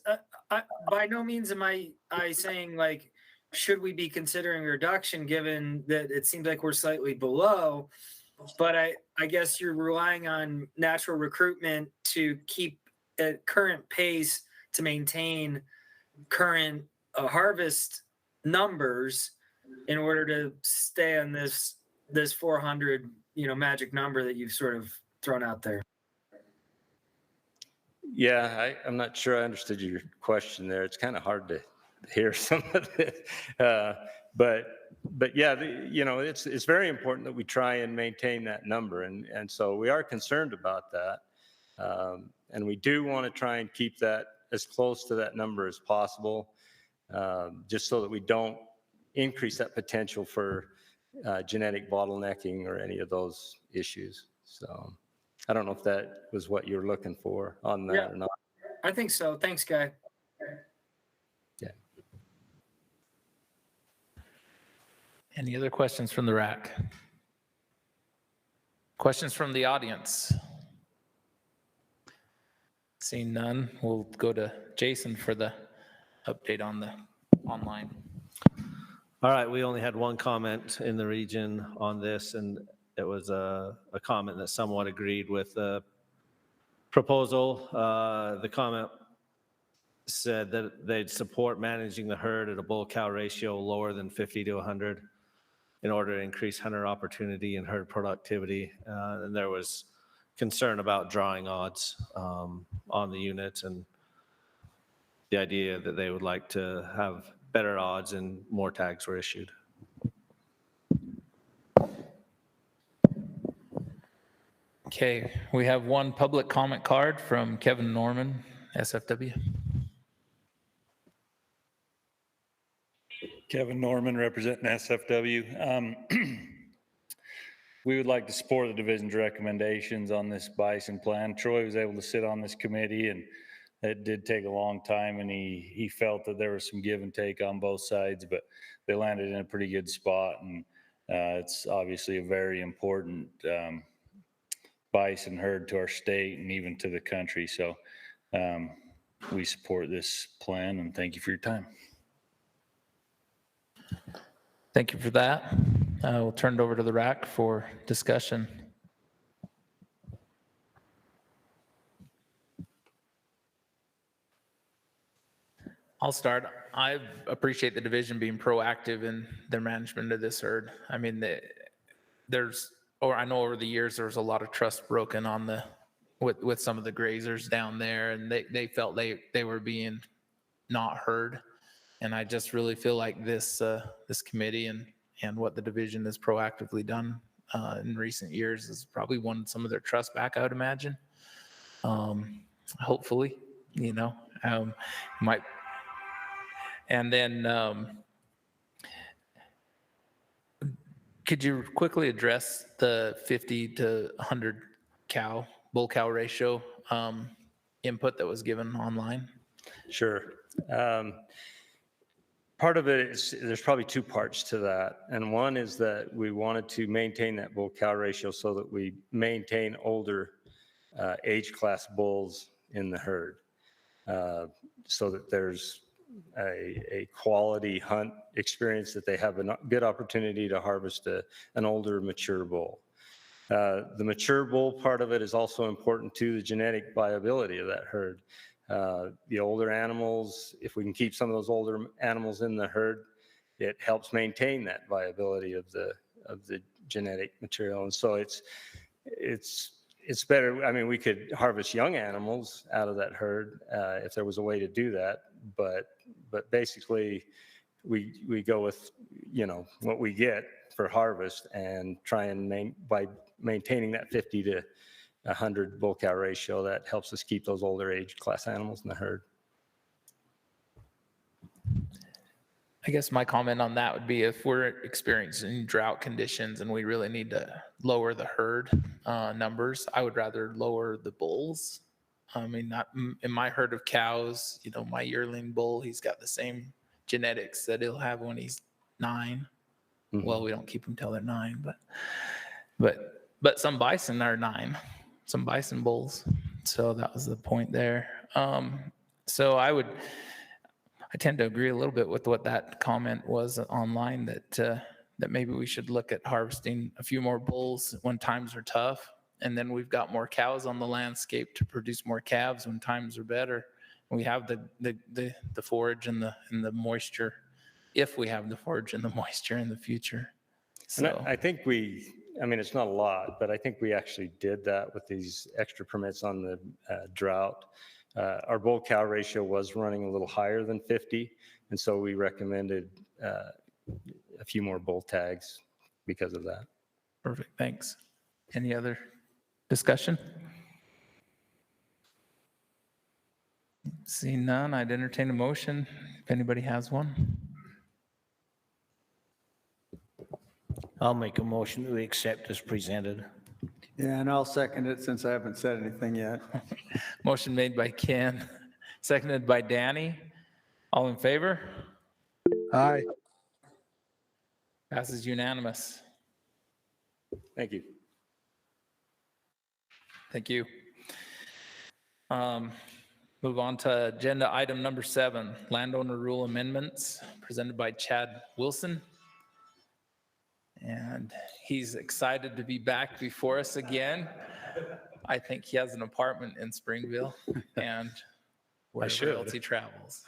by no means am I saying like, should we be considering a reduction given that it seems like we're slightly below, but I guess you're relying on natural recruitment to keep at current pace to maintain current harvest numbers in order to stay on this 400 magic number that you've sort of thrown out there. Yeah, I'm not sure I understood your question there. It's kind of hard to hear some of it, but yeah, it's very important that we try and maintain that number, and so we are concerned about that, and we do want to try and keep that as close to that number as possible, just so that we don't increase that potential for genetic bottlenecking or any of those issues. So I don't know if that was what you're looking for on that or not. I think so. Thanks, Guy. Yeah. Any other questions from the RAC? Questions from the audience? Seeing none, we'll go to Jason for the update on the online. All right, we only had one comment in the region on this, and it was a comment that somewhat agreed with the proposal. The comment said that they'd support managing the herd at a bull-cow ratio lower than 50 to 100 in order to increase hunter opportunity and herd productivity. And there was concern about drawing odds on the unit, and the idea that they would like to have better odds and more tags were issued. Okay, we have one public comment card from Kevin Norman, SFW. Kevin Norman, representing SFW. We would like to support the division's recommendations on this bison plan. Troy was able to sit on this committee, and it did take a long time, and he felt that there was some give and take on both sides, but they landed in a pretty good spot, and it's obviously a very important bison herd to our state and even to the country. So we support this plan, and thank you for your time. Thank you for that. We'll turn it over to the RAC for discussion. I'll start. I appreciate the division being proactive in their management of this herd. I mean, I know over the years there was a lot of trust broken on with some of the grazers down there, and they felt they were being not heard. And I just really feel like this committee and what the division has proactively done in recent years has probably won some of their trust back, I would imagine. Hopefully, might. And then could you quickly address the 50 to 100 bull cow ratio input that was given online? Sure. Part of it is, there's probably two parts to that. And one is that we wanted to maintain that bull-cow ratio so that we maintain older age class bulls in the herd, so that there's a quality hunt experience, that they have a good opportunity to harvest an older, mature bull. The mature bull part of it is also important to the genetic viability of that herd. The older animals, if we can keep some of those older animals in the herd, it helps maintain that viability of the genetic material. And so it's better. I mean, we could harvest young animals out of that herd if there was a way to do that, but basically we go with, you know, what we get for harvest and try and by maintaining that 50 to 100 bull-cow ratio, that helps us keep those older age class animals in the herd. I guess my comment on that would be, if we're experiencing drought conditions and we really need to lower the herd numbers, I would rather lower the bulls. I mean, not in my herd of cows, you know, my yearling bull, he's got the same genetics that he'll have when he's 9. Mm-hmm. Well, we don't keep them till they're 9, but some bison are 9, some bison bulls. So that was the point there. So I tend to agree a little bit with what that comment was online, that maybe we should look at harvesting a few more bulls when times are tough. And then we've got more cows on the landscape to produce more calves when times are better. We have the forage and the moisture, if we have the forage and the moisture in the future. So and I think I mean, it's not a lot, but I think we actually did that with these extra permits on the drought. Our bull-cow ratio was running a little higher than 50, and so we recommended a few more bull tags because of that. Perfect, thanks. Any other discussion? Seeing none, I'd entertain a motion if anybody has one. I'll make a motion to accept as presented. Yeah, and I'll second it since I haven't said anything yet. Motion made by Ken, seconded by Danny. All in favor? Aye. Passes unanimous. Thank you. Thank you. Move on to agenda item number 7, landowner rule amendments, presented by Chad Wilson. And he's excited to be back before us again. I think he has an apartment in Springville and wherever else he travels.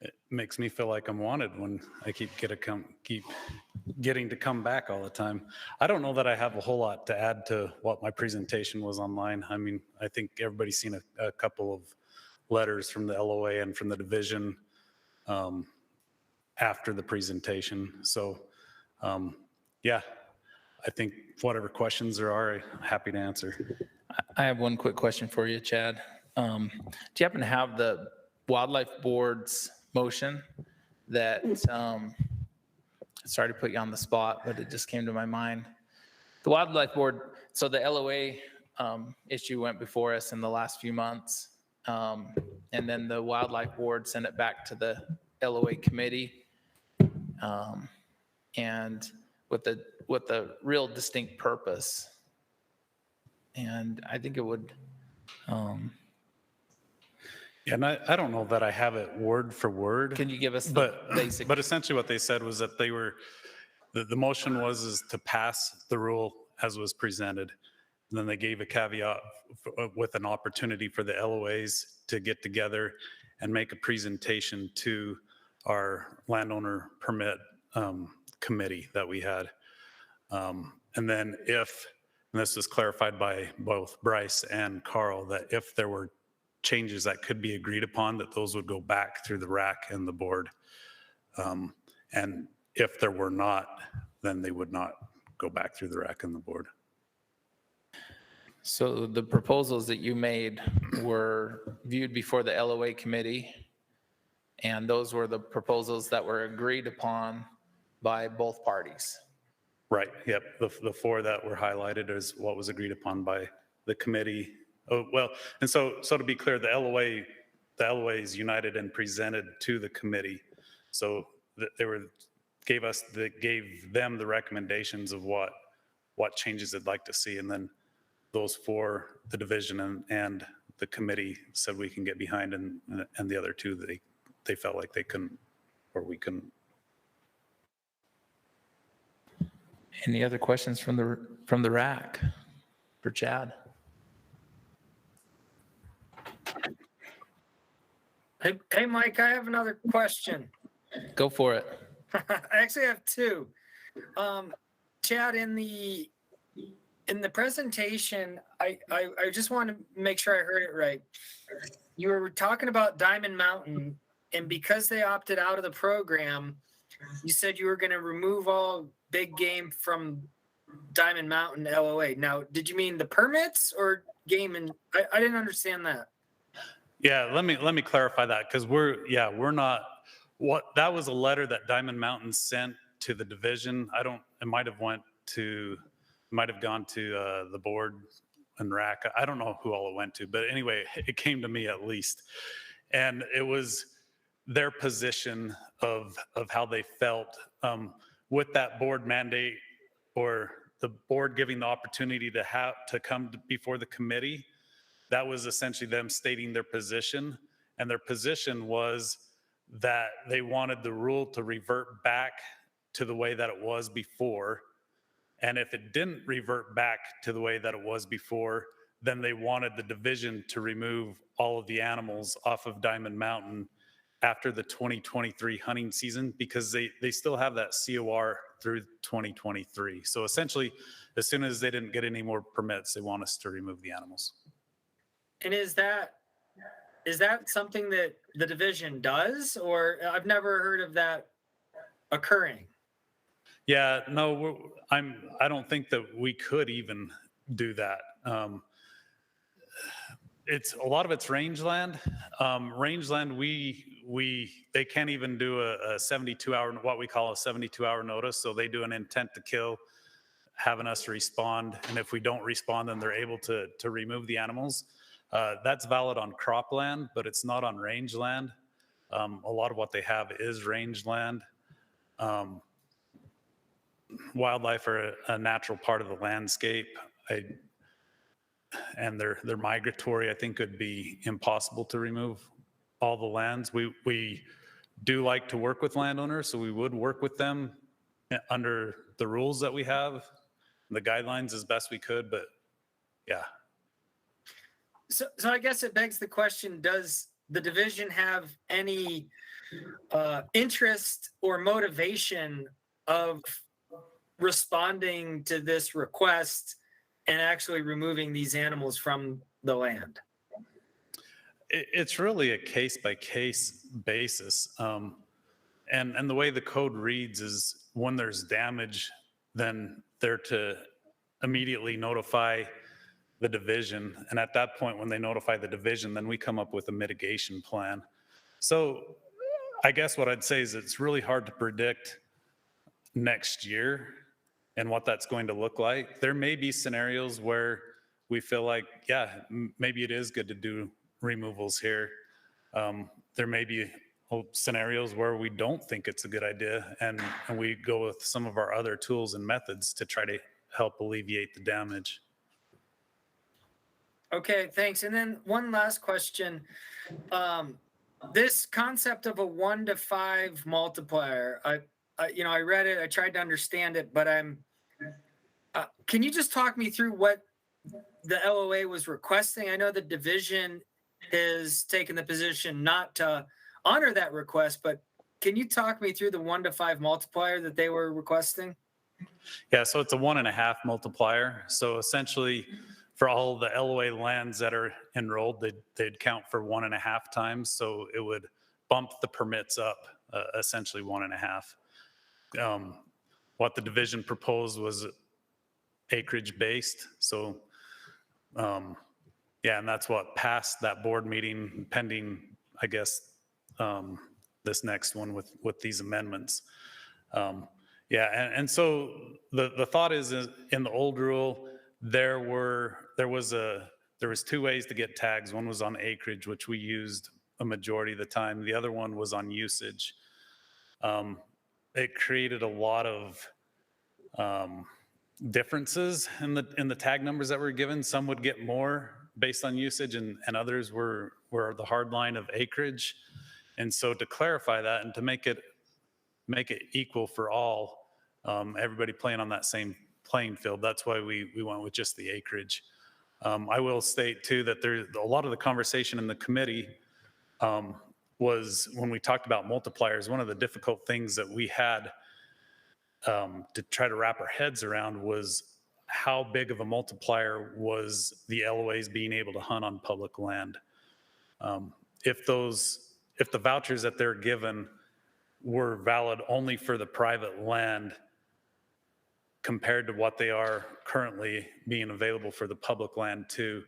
It makes me feel like I'm wanted when I keep getting to come back all the time. I don't know that I have a whole lot to add to what my presentation was online. I mean, I think everybody's seen a couple of letters from the LOA and from the division after the presentation. So yeah, I think whatever questions there are, I'm happy to answer. I have one quick question for you, Chad. Do you happen to have the Wildlife Board's motion that, sorry to put you on the spot, but it just came to my mind. The Wildlife Board, so the LOA issue went before us in the last few months. And then the Wildlife Board sent it back to the LOA committee. And with a real distinct purpose. And I think it would, Yeah, and I don't know that I have it word for word. Can you give us the basic? But essentially what they said was that the motion was to pass the rule as was presented. And then they gave a caveat with an opportunity for the LOAs to get together and make a presentation to our landowner permit committee that we had. And then and this was clarified by both Bryce and Carl, that if there were changes that could be agreed upon, that those would go back through the RAC and the board. And if there were not, then they would not go back through the RAC and the board. So the proposals that you made were viewed before the LOA committee, and those were the proposals that were agreed upon by both parties. Right, yep, the 4 that were highlighted is what was agreed upon by the committee. Oh, well, and so to be clear, the LOA the LOAs united and presented to the committee. So they gave them the recommendations of what changes they'd like to see. And then those four, the division and the committee, said we can get behind, and the other two, they felt like they couldn't, or we couldn't. Any other questions from the RAC for Chad? Hey, Mike, I have another question. Go for it. I actually have two. Chad, in the presentation, I just want to make sure I heard it right. You were talking about Diamond Mountain, and because they opted out of the program, you said you were going to remove all big game from Diamond Mountain LOA. Now, did you mean the permits or game? And I didn't understand that. Yeah, let me clarify that, because we're not, that was a letter that Diamond Mountain sent to the division. It might have gone to the board and RAC. I don't know who all it went to, but anyway, it came to me at least. And it was their position of how they felt with that board mandate, or the board giving the opportunity to come before the committee. That was essentially them stating their position. And their position was that they wanted the rule to revert back to the way that it was before. And if it didn't revert back to the way that it was before, then they wanted the division to remove all of the animals off of Diamond Mountain after the 2023 hunting season, because they still have that COR through 2023. So essentially, as soon as they didn't get any more permits, they want us to remove the animals. And is that something that the division does, or I've never heard of that occurring? Yeah, no, I don't think that we could even do that. It's a lot of it's rangeland. Rangeland, they can't even do a 72-hour, what we call a 72-hour notice. So they do an intent to kill, having us respond. And if we don't respond, then they're able to remove the animals. That's valid on cropland, but it's not on rangeland. A lot of what they have is rangeland. Wildlife are a natural part of the landscape. And they're migratory. I think it'd be impossible to remove all the lands. We do like to work with landowners, so we would work with them under the rules that we have, the guidelines as best we could, but yeah. So I guess it begs the question, does the division have any interest or motivation of responding to this request and actually removing these animals from the land? It's really a case-by-case basis. And the way the code reads is when there's damage, then they're to immediately notify the division. And at that point, when they notify the division, then we come up with a mitigation plan. So I guess what I'd say is it's really hard to predict next year and what that's going to look like. There may be scenarios where we feel like, yeah, maybe it is good to do removals here. There may be scenarios where we don't think it's a good idea, and we go with some of our other tools and methods to try to help alleviate the damage. Okay, thanks. And then one last question. This concept of a 1 to 5 multiplier, I read it, I tried to understand it, but can you just talk me through what the LOA was requesting? I know the division has taken the position not to honor that request, but can you talk me through the 1 to 5 multiplier that they were requesting? Yeah, so it's a 1.5 multiplier. So essentially, for all the LOA lands that are enrolled, they'd count for 1.5 times. So it would bump the permits up, essentially 1.5. What the division proposed was acreage based. So, yeah, and that's what passed that board meeting pending, I guess, this next one with these amendments. Yeah, and so the thought is in the old rule, there was 2 ways to get tags. One was on acreage, which we used a majority of the time. The other one was on usage. It created a lot of differences in the tag numbers that were given. Some would get more based on usage, and others were the hard line of acreage. And so to clarify that and to make it equal for all, everybody playing on that same playing field, that's why we went with just the acreage. I will state too that there's a lot of the conversation in the committee was when we talked about multipliers. One of the difficult things that we had to try to wrap our heads around was how big of a multiplier was the LOAs being able to hunt on public land. If the vouchers that they're given were valid only for the private land compared to what they are currently being available for the public land too,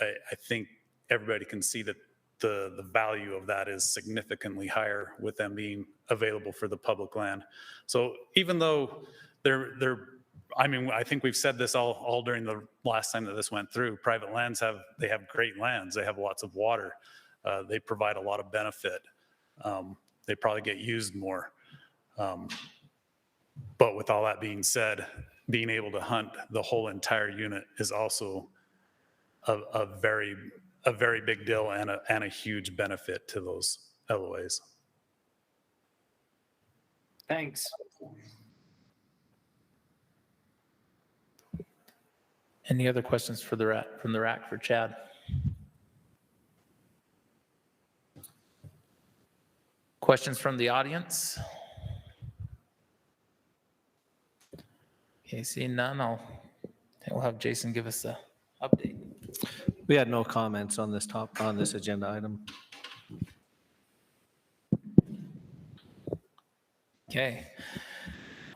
I think everybody can see that the value of that is significantly higher with them being available for the public land. So even though I think we've said this all during the last time that this went through, private lands have great lands. They have lots of water. They provide a lot of benefit. They probably get used more. But with all that being said, being able to hunt the whole entire unit is also a very big deal and a huge benefit to those LOAs. Thanks. Any other questions from the RAC for Chad? Questions from the audience? Okay, seeing none, we'll have Jason give us the update. We had no comments on this agenda item. Okay.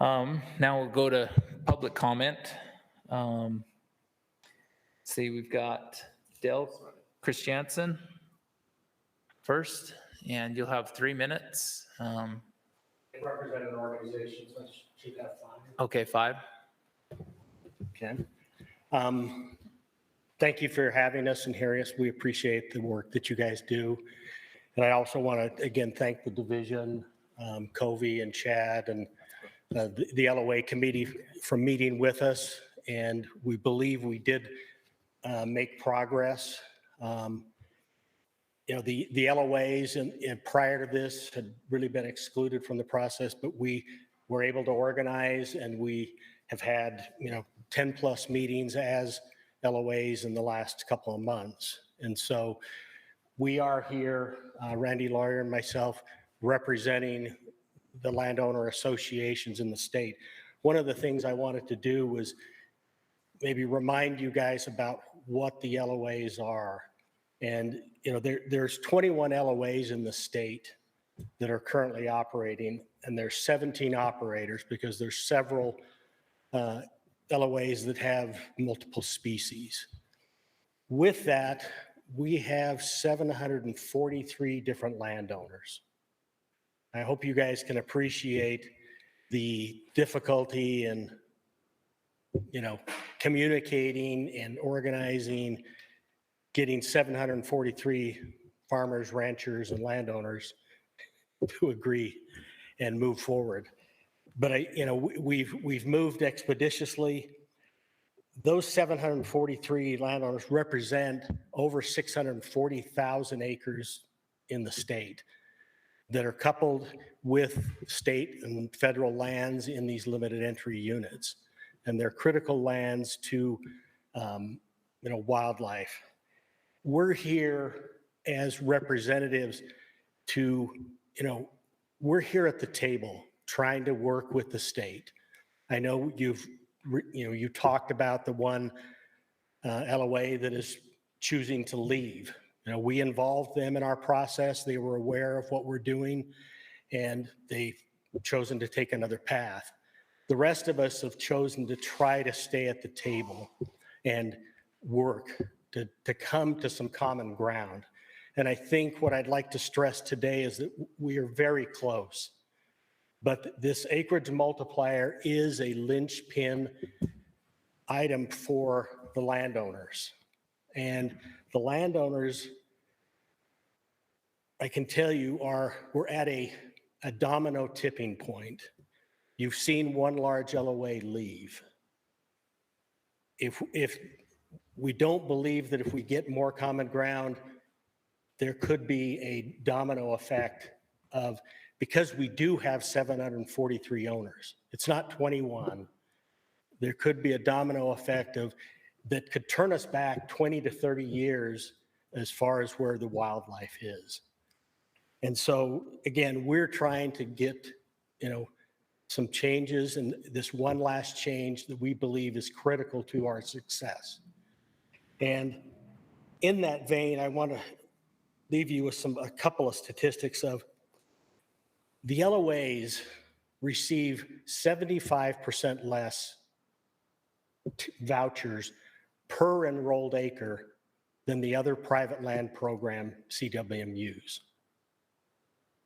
Now we'll go to public comment. See, we've got Dale Christiansen first, and you'll have 3 minutes. Represent an organization, so I should have 5. Okay, 5. Okay. Thank you for having us and hearing us. We appreciate the work that you guys do. And I also want to, again, thank the division, Covey and Chad and the LOA committee for meeting with us. And we believe we did make progress. The LOAs and prior to this had really been excluded from the process, but we were able to organize, and we have had 10 plus meetings as LOAs in the last couple of months. And so we are here, Randy Lawyer and myself, representing the landowner associations in the state. One of the things I wanted to do was maybe remind you guys about what the LOAs are. And there's 21 LOAs in the state that are currently operating, and there's 17 operators because there's several LOAs that have multiple species. With that, we have 743 different landowners. I hope you guys can appreciate the difficulty in, communicating and organizing, getting 743 farmers, ranchers, and landowners to agree and move forward. But we've moved expeditiously. Those 743 landowners represent over 640,000 acres in the state that are coupled with state and federal lands in these limited entry units. And they're critical lands to wildlife. We're here as representatives to, we're here at the table trying to work with the state. I know you talked about the one LOA that is choosing to leave. We involved them in our process. They were aware of what we're doing, and they've chosen to take another path. The rest of us have chosen to try to stay at the table and work to come to some common ground. And I think what I'd like to stress today is that we are very close. But this acreage multiplier is a linchpin item for the landowners. And the landowners I can tell you we're at a domino tipping point. You've seen one large LOA leave. If we don't believe that if we get more common ground, there could be a domino effect of, because we do have 743 owners, it's not 21. There could be a domino effect that could turn us back 20 to 30 years as far as where the wildlife is. And so, again, we're trying to get, some changes, and this one last change that we believe is critical to our success. And in that vein, I want to leave you with a couple of statistics of the LOAs receive 75% less vouchers per enrolled acre than the other private land program CWMUs.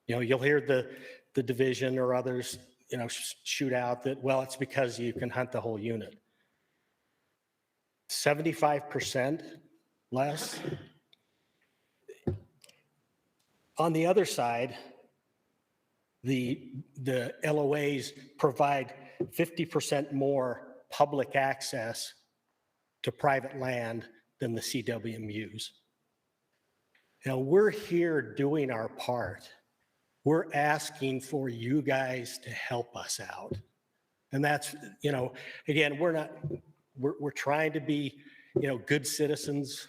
You'll hear the division or others, shoot out that, well, it's because you can hunt the whole unit. 75% less. On the other side, the LOAs provide 50% more public access to private land than the CWMUs. Now, we're here doing our part. We're asking for you guys to help us out. And that's, again, we're trying to be, good citizens,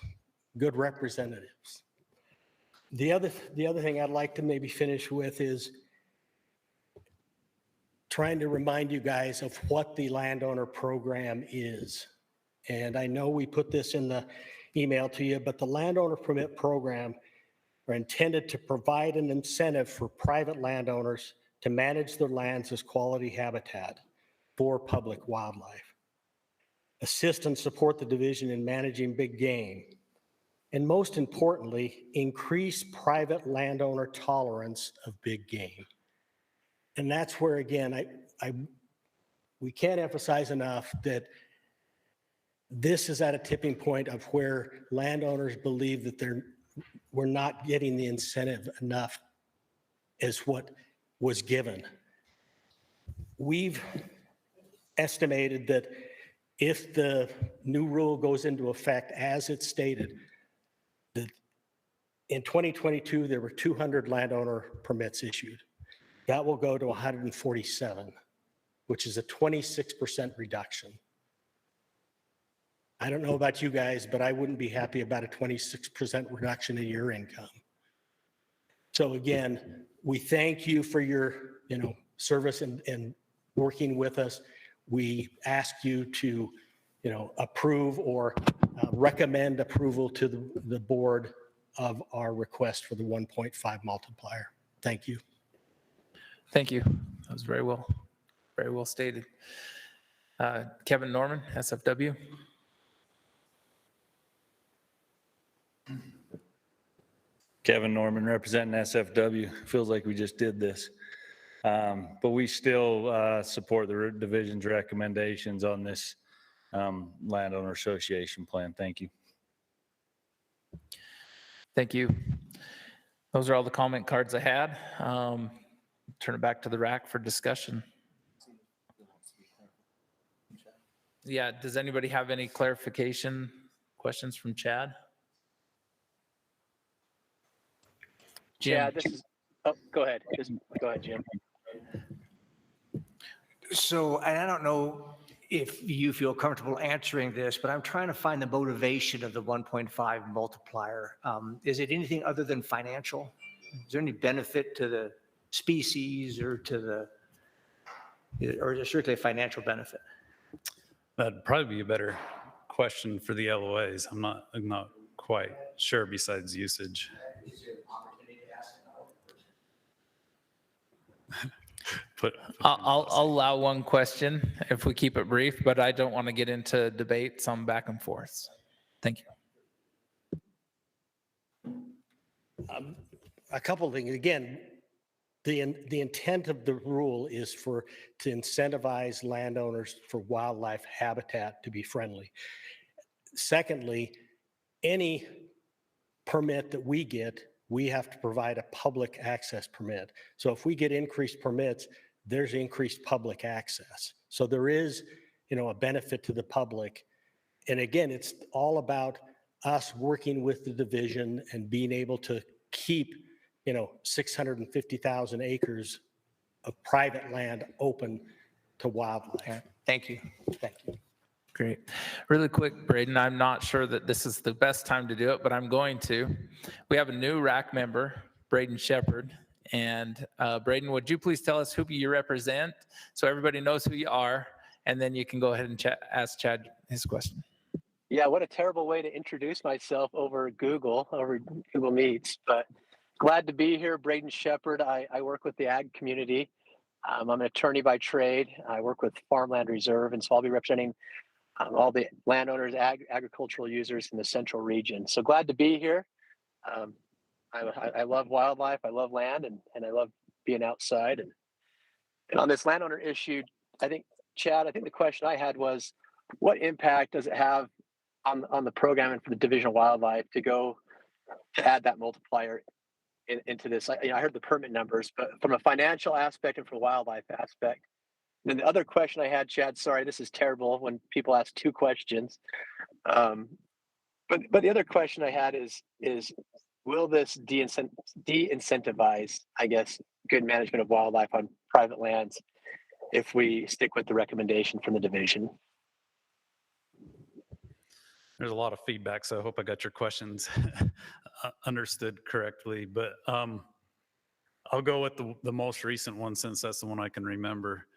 good representatives. The other thing I'd like to maybe finish with is trying to remind you guys of what the landowner program is. And I know we put this in the email to you, but the landowner permit program are intended to provide an incentive for private landowners to manage their lands as quality habitat for public wildlife, assist and support the division in managing big game, and most importantly, increase private landowner tolerance of big game. And that's where, again, we can't emphasize enough that this is at a tipping point of where landowners believe that we're not getting the incentive enough as what was given. We've estimated that if the new rule goes into effect as it's stated, that in 2022, there were 200 landowner permits issued. That will go to 147, which is a 26% reduction. I don't know about you guys, but I wouldn't be happy about a 26% reduction in your income. So again, we thank you for your, service and working with us. We ask you to, approve or recommend approval to the board of our request for the 1.5 multiplier. Thank you. Thank you. That was very well stated. Kevin Norman, SFW. Kevin Norman, representing SFW. Feels like we just did this. But we still support the division's recommendations on this landowner association plan. Thank you. Thank you. Those are all the comment cards I had. Turn it back to the RAC for discussion. Yeah, does anybody have any clarification questions from Chad? Chad, this is, go ahead. Go ahead, Jim. So, and I don't know if you feel comfortable answering this, but I'm trying to find the motivation of the 1.5 multiplier. Is it anything other than financial? Is there any benefit to the species or or is it strictly a financial benefit? That'd probably be a better question for the LOAs. I'm not quite sure besides usage. I'll allow one question if we keep it brief, but I don't want to get into debate, some back and forth. Thank you. A couple of things. Again, the intent of the rule is to incentivize landowners for wildlife habitat to be friendly. Secondly, any permit that we get we have to provide a public access permit. So if we get increased permits, there's increased public access. So there is, a benefit to the public. And again, it's all about us working with the division and being able to keep, 650,000 acres of private land open to wildlife. Thank you. Thank you. Great. Really quick, Brayden, I'm not sure that this is the best time to do it, but I'm going to. We have a new RAC member, Brayden Shepard. And Brayden, would you please tell us who you represent so everybody knows who you are? And then you can go ahead and ask Chad his question. Yeah, what a terrible way to introduce myself over Google Meets. But glad to be here. Brayden Shepard. I work with the ag community. I'm an attorney by trade. I work with Farmland Reserve, and so I'll be representing all the landowners, agricultural users in the central region. So glad to be here. I love wildlife. I love land, and I love being outside. And on this landowner issue, Chad, I think the question I had was, what impact does it have on the program and for the Division of Wildlife to add that multiplier into this? I heard the permit numbers, but from a financial aspect and from a wildlife aspect. And then the other question I had, Chad, sorry, this is terrible when people ask two questions. But the other question I had is will this de-incentivize, I guess, good management of wildlife on private lands if we stick with the recommendation from the division? There's a lot of feedback, so I hope I got your questions understood correctly. But I'll go with the most recent one since that's the one I can remember.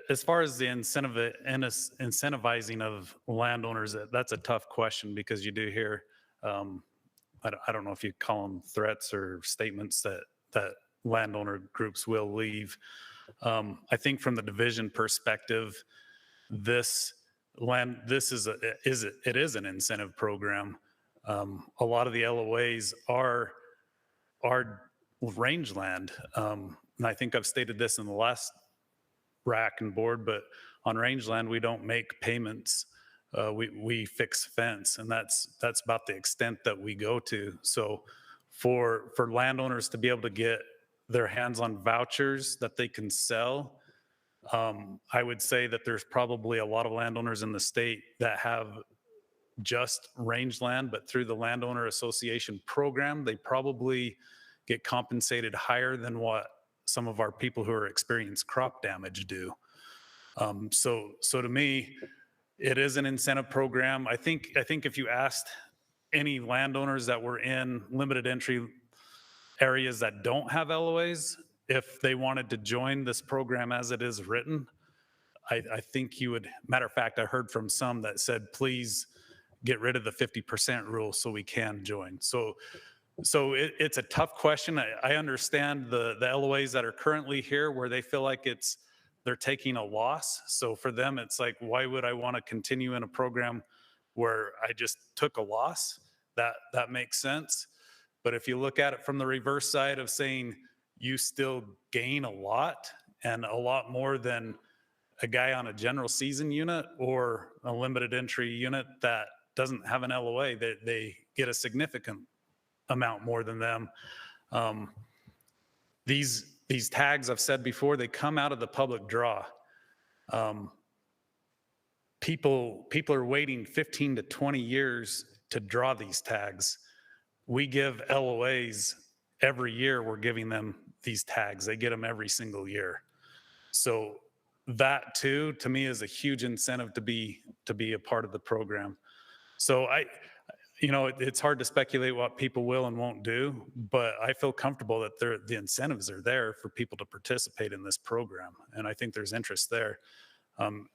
As far as the incentivizing of landowners, that's a tough question because you do hear, I don't know if you call them threats or statements that landowner groups will leave. I think from the division perspective, it is an incentive program. A lot of the LOAs are rangeland. And I think I've stated this in the last RAC and board, but on rangeland, we don't make payments. We fix fence, and that's about the extent that we go to. So for landowners to be able to get their hands on vouchers that they can sell, I would say that there's probably a lot of landowners in the state that have just rangeland, but through the Landowner Association program, they probably get compensated higher than what some of our people who are experiencing crop damage do. So to me, it is an incentive program. I think if you asked any landowners that were in limited entry areas that don't have LOAs, if they wanted to join this program as it is written, I think you would. Matter of fact, I heard from some that said, please get rid of the 50% rule so we can join. So it's a tough question. I understand the LOAs that are currently here where they feel like they're taking a loss. So for them, it's like, why would I want to continue in a program where I just took a loss? That makes sense. But if you look at it from the reverse side of saying you still gain a lot and a lot more than a guy on a general season unit or a limited entry unit that doesn't have an LOA, they get a significant amount more than them. These tags, I've said before, they come out of the public draw. People are waiting 15 to 20 years to draw these tags. We give LOAs every year. We're giving them these tags. They get them every single year. So that too, to me, is a huge incentive to be a part of the program. So it's hard to speculate what people will and won't do, but I feel comfortable that the incentives are there for people to participate in this program. And I think there's interest there.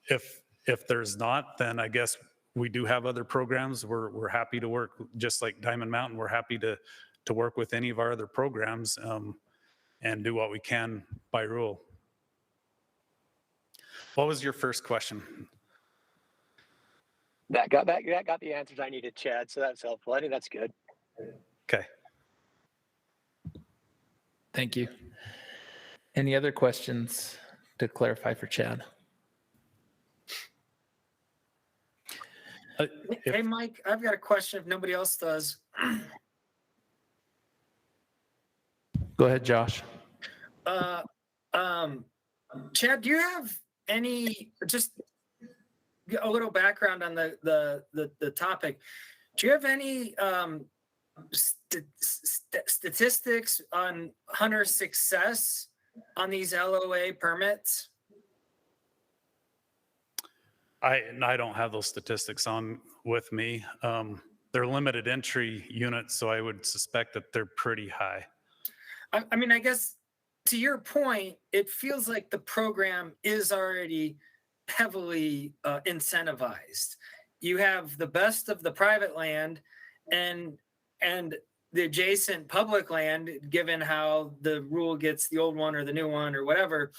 If there's not, then I guess we do have other programs. We're happy to work, just like Diamond Mountain. We're happy to work with any of our other programs and do what we can by rule. What was your first question? That got the answers I needed, Chad. So that's helpful. I think that's good. Okay. Thank you. Any other questions to clarify for Chad? Hey, Mike, I've got a question if nobody else does. Go ahead, Josh. Chad, do you have any, just a little background on the topic? Do you have any statistics on hunter success on these LOA permits? I don't have those statistics on with me. They're limited entry units, so I would suspect that they're pretty high. I mean, I guess to your point, it feels like the program is already heavily incentivized. You have the best of the private land and the adjacent public land, given how the rule gets the old one or the new one or whatever.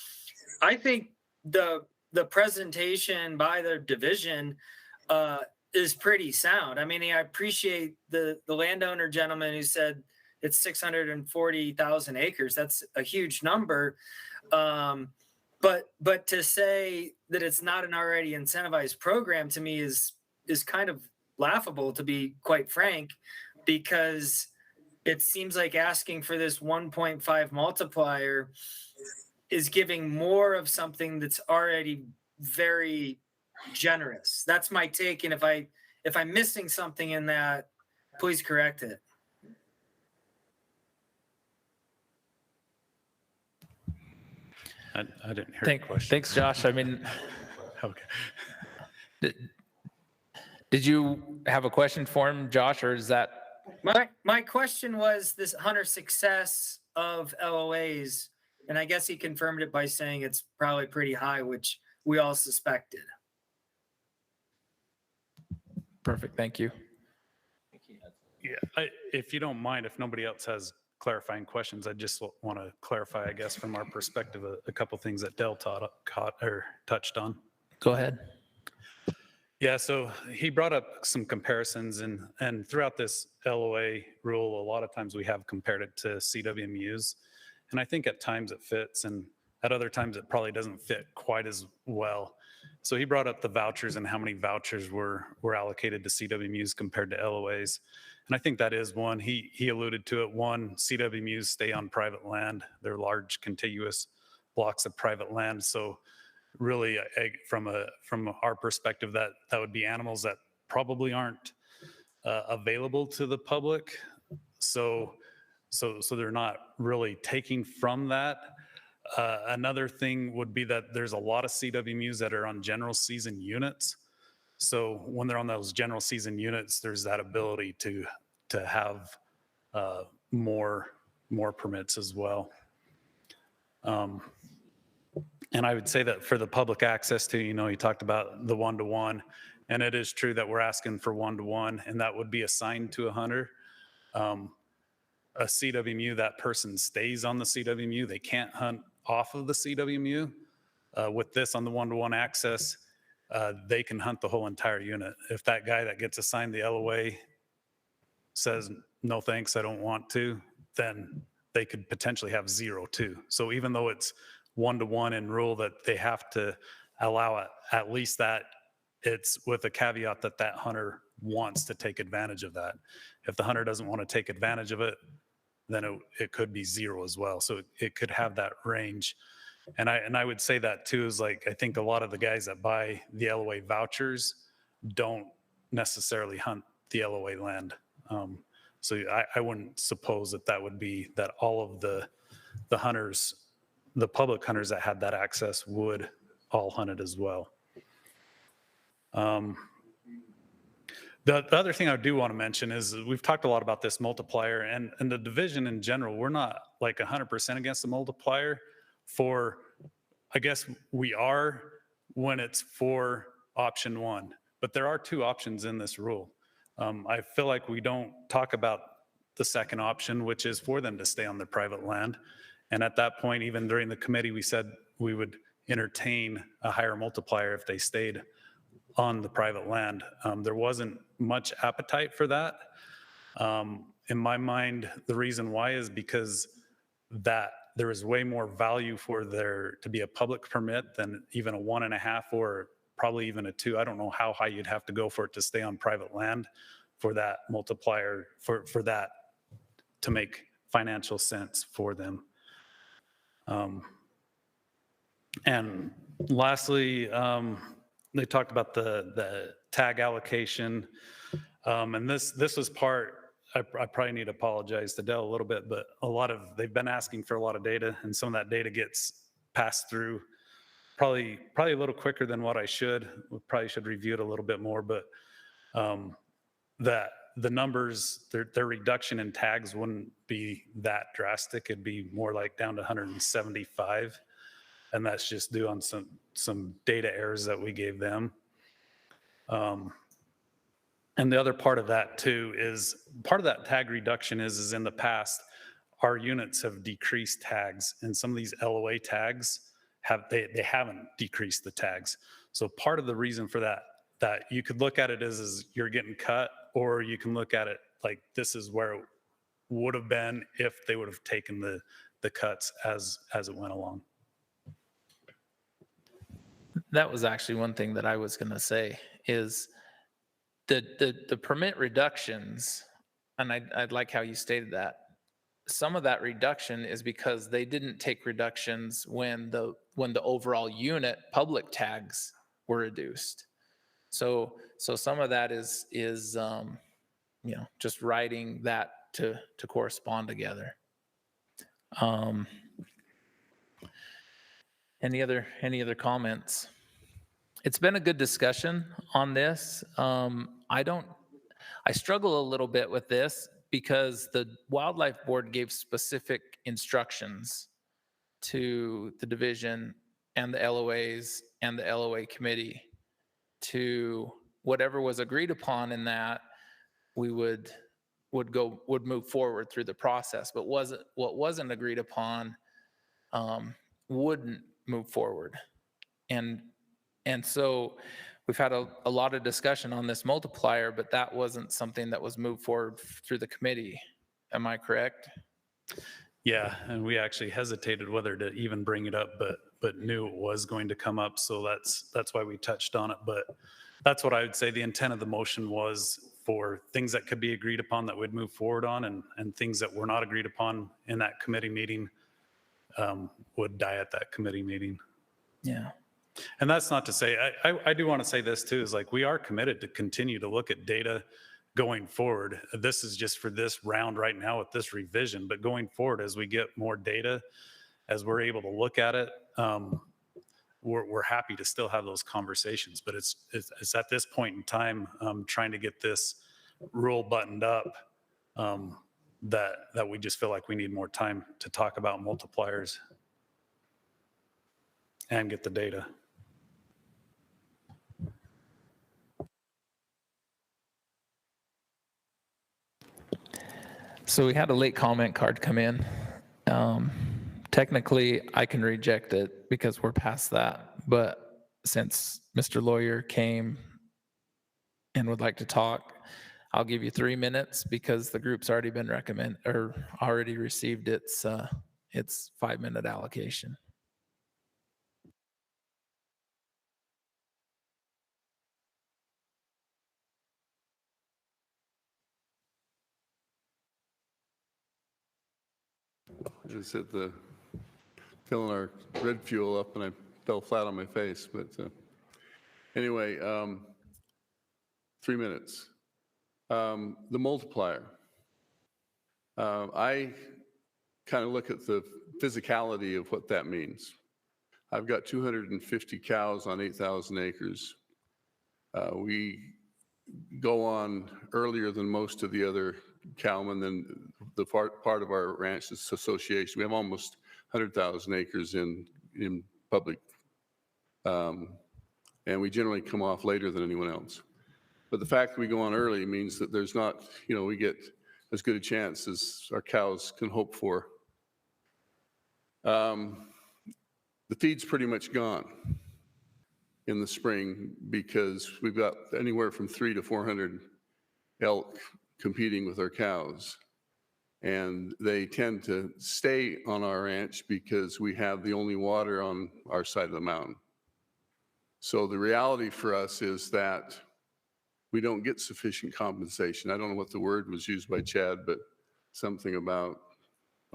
I think the presentation by the division is pretty sound. I mean, I appreciate the landowner gentleman who said it's 640,000 acres. That's a huge number. But to say that it's not an already incentivized program to me is kind of laughable, to be quite frank, because it seems like asking for this 1.5 multiplier is giving more of something that's already very generous. That's my take. And if I'm missing something in that, please correct it. I didn't hear the question. Thanks, Josh. I mean, Okay. did you have a question for him, Josh, or is that? My question was this hunter success of LOAs, and I guess he confirmed it by saying it's probably pretty high, which we all suspected. Perfect. Thank you. Yeah, if you don't mind, if nobody else has clarifying questions, I just want to clarify, I guess, from our perspective, a couple things that Dell touched on. Go ahead. Yeah, so he brought up some comparisons, and throughout this LOA rule, a lot of times we have compared it to CWMUs, and I think at times it fits, and at other times it probably doesn't fit quite as well. So he brought up the vouchers and how many vouchers were allocated to CWMUs compared to LOAs, and I think that is one. He alluded to it. One, CWMUs stay on private land. They're large contiguous blocks of private land, so really, from our perspective, that would be animals that probably aren't available to the public. So they're not really taking from that. Another thing would be that there's a lot of CWMUs that are on general season units. So when they're on those general season units, there's that ability to have more permits as well. And I would say that for the public access to, you talked about the 1-to-1, and it is true that we're asking for 1-to-1, and that would be assigned to a hunter. A CWMU, that person stays on the CWMU. They can't hunt off of the CWMU. With this on the 1-to-1 access, they can hunt the whole entire unit. If that guy that gets assigned the LOA says, no thanks, I don't want to, then they could potentially have 0 too. So even though it's 1-to-1 in rule that they have to allow it, at least that it's with a caveat that that hunter wants to take advantage of that. If the hunter doesn't want to take advantage of it, then it could be 0 as well. So it could have that range. And I would say that too is like, I think a lot of the guys that buy the LOA vouchers don't necessarily hunt the LOA land. So I wouldn't suppose that would be that all of the hunters, the public hunters that had that access would all hunt it as well. The other thing I do want to mention is we've talked a lot about this multiplier and the division in general. We're not like 100% against the multiplier I guess we are when it's for option 1, but there are 2 options in this rule. I feel like we don't talk about the second option, which is for them to stay on their private land. And at that point, even during the committee, we said we would entertain a higher multiplier if they stayed on the private land. There wasn't much appetite for that. In my mind, the reason why is because that there is way more value for there to be a public permit than even a 1.5 or probably even a 2. I don't know how high you'd have to go for it to stay on private land for that multiplier, for that to make financial sense for them. And lastly, they talked about the tag allocation. And this was part, I probably need to apologize to Dell a little bit, but they've been asking for a lot of data, and some of that data gets passed through probably a little quicker than what I should. We probably should review it a little bit more, but that the numbers, their reduction in tags wouldn't be that drastic. It'd be more like down to 175. And that's just due on some data errors that we gave them. And the other part of that too is, part of that tag reduction is in the past, our units have decreased tags, and some of these LOA tags they haven't decreased the tags. So part of the reason for that you could look at it as you're getting cut, or you can look at it like this is where it would have been if they would have taken the cuts as it went along. That was actually one thing that I was going to say is the permit reductions, and I'd like how you stated that. Some of that reduction is because they didn't take reductions when the overall unit public tags were reduced. So some of that is just writing that to correspond together. Any other comments? It's been a good discussion on this. I struggle a little bit with this because the Wildlife Board gave specific instructions to the division and the LOAs and the LOA committee to whatever was agreed upon in that we would move forward through the process, but what wasn't agreed upon wouldn't move forward. And so we've had a lot of discussion on this multiplier, but that wasn't something that was moved forward through the committee. Am I correct? Yeah, and we actually hesitated whether to even bring it up, but knew it was going to come up. So that's why we touched on it. But that's what I would say the intent of the motion was, for things that could be agreed upon that would move forward on, and things that were not agreed upon in that committee meeting would die at that committee meeting. Yeah. And that's not to say, I do want to say this too, is like, we are committed to continue to look at data going forward. This is just for this round right now with this revision, but going forward, as we get more data, as we're able to look at it, we're happy to still have those conversations. But it's at this point in time, trying to get this rule buttoned up, that we just feel like we need more time to talk about multipliers and get the data. So we had a late comment card come in. Technically, I can reject it because we're past that. But since Mr. Lawyer came and would like to talk, I'll give you 3 minutes because the group's already been already received its 5-minute allocation. I just hit filling our red fuel up and I fell flat on my face. But anyway, 3 minutes. The multiplier. I kind of look at the physicality of what that means. I've got 250 cows on 8,000 acres. We go on earlier than most of the other cowmen, than the part of our ranch association. We have almost 100,000 acres in public, and we generally come off later than anyone else. But the fact that we go on early means that there's not, we get as good a chance as our cows can hope for. The feed's pretty much gone in the spring because we've got anywhere from 300 to 400 elk competing with our cows. And they tend to stay on our ranch because we have the only water on our side of the mountain. So the reality for us is that we don't get sufficient compensation. I don't know what the word was used by Chad, but something about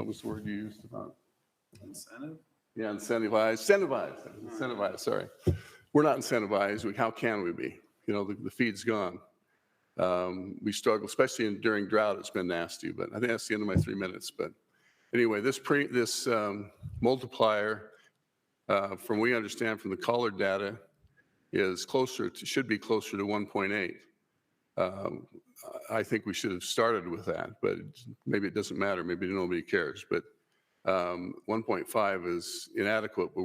what was the word you used about? Incentive? Yeah, incentivize, sorry. We're not incentivized. How can we be? You know, the feed's gone. We struggle, especially during drought, it's been nasty, but I think that's the end of my 3 minutes. But anyway, this multiplier, from we understand from the collared data, is should be closer to 1.8. I think we should have started with that, but maybe it doesn't matter. Maybe nobody cares. But 1.5 is inadequate. But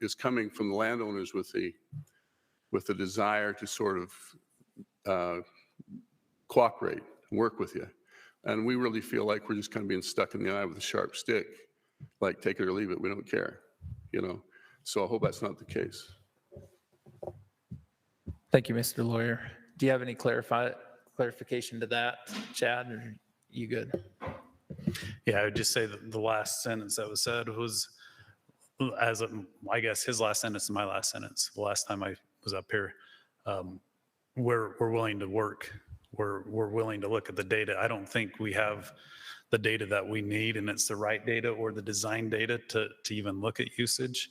it's coming from the landowners with the desire to sort of cooperate, work with you, and we really feel like we're just kind of being stuck in the eye with a sharp stick. Like, take it or leave it. We don't care, you know. So I hope that's not the case. Thank you, Mr. Lawyer. Do you have any clarification to that, Chad, or are you good? Yeah, I would just say that the last sentence that was said was, I guess his last sentence and my last sentence, the last time I was up here, we're willing to work. We're willing to look at the data. I don't think we have the data that we need, and it's the right data or the design data to even look at usage.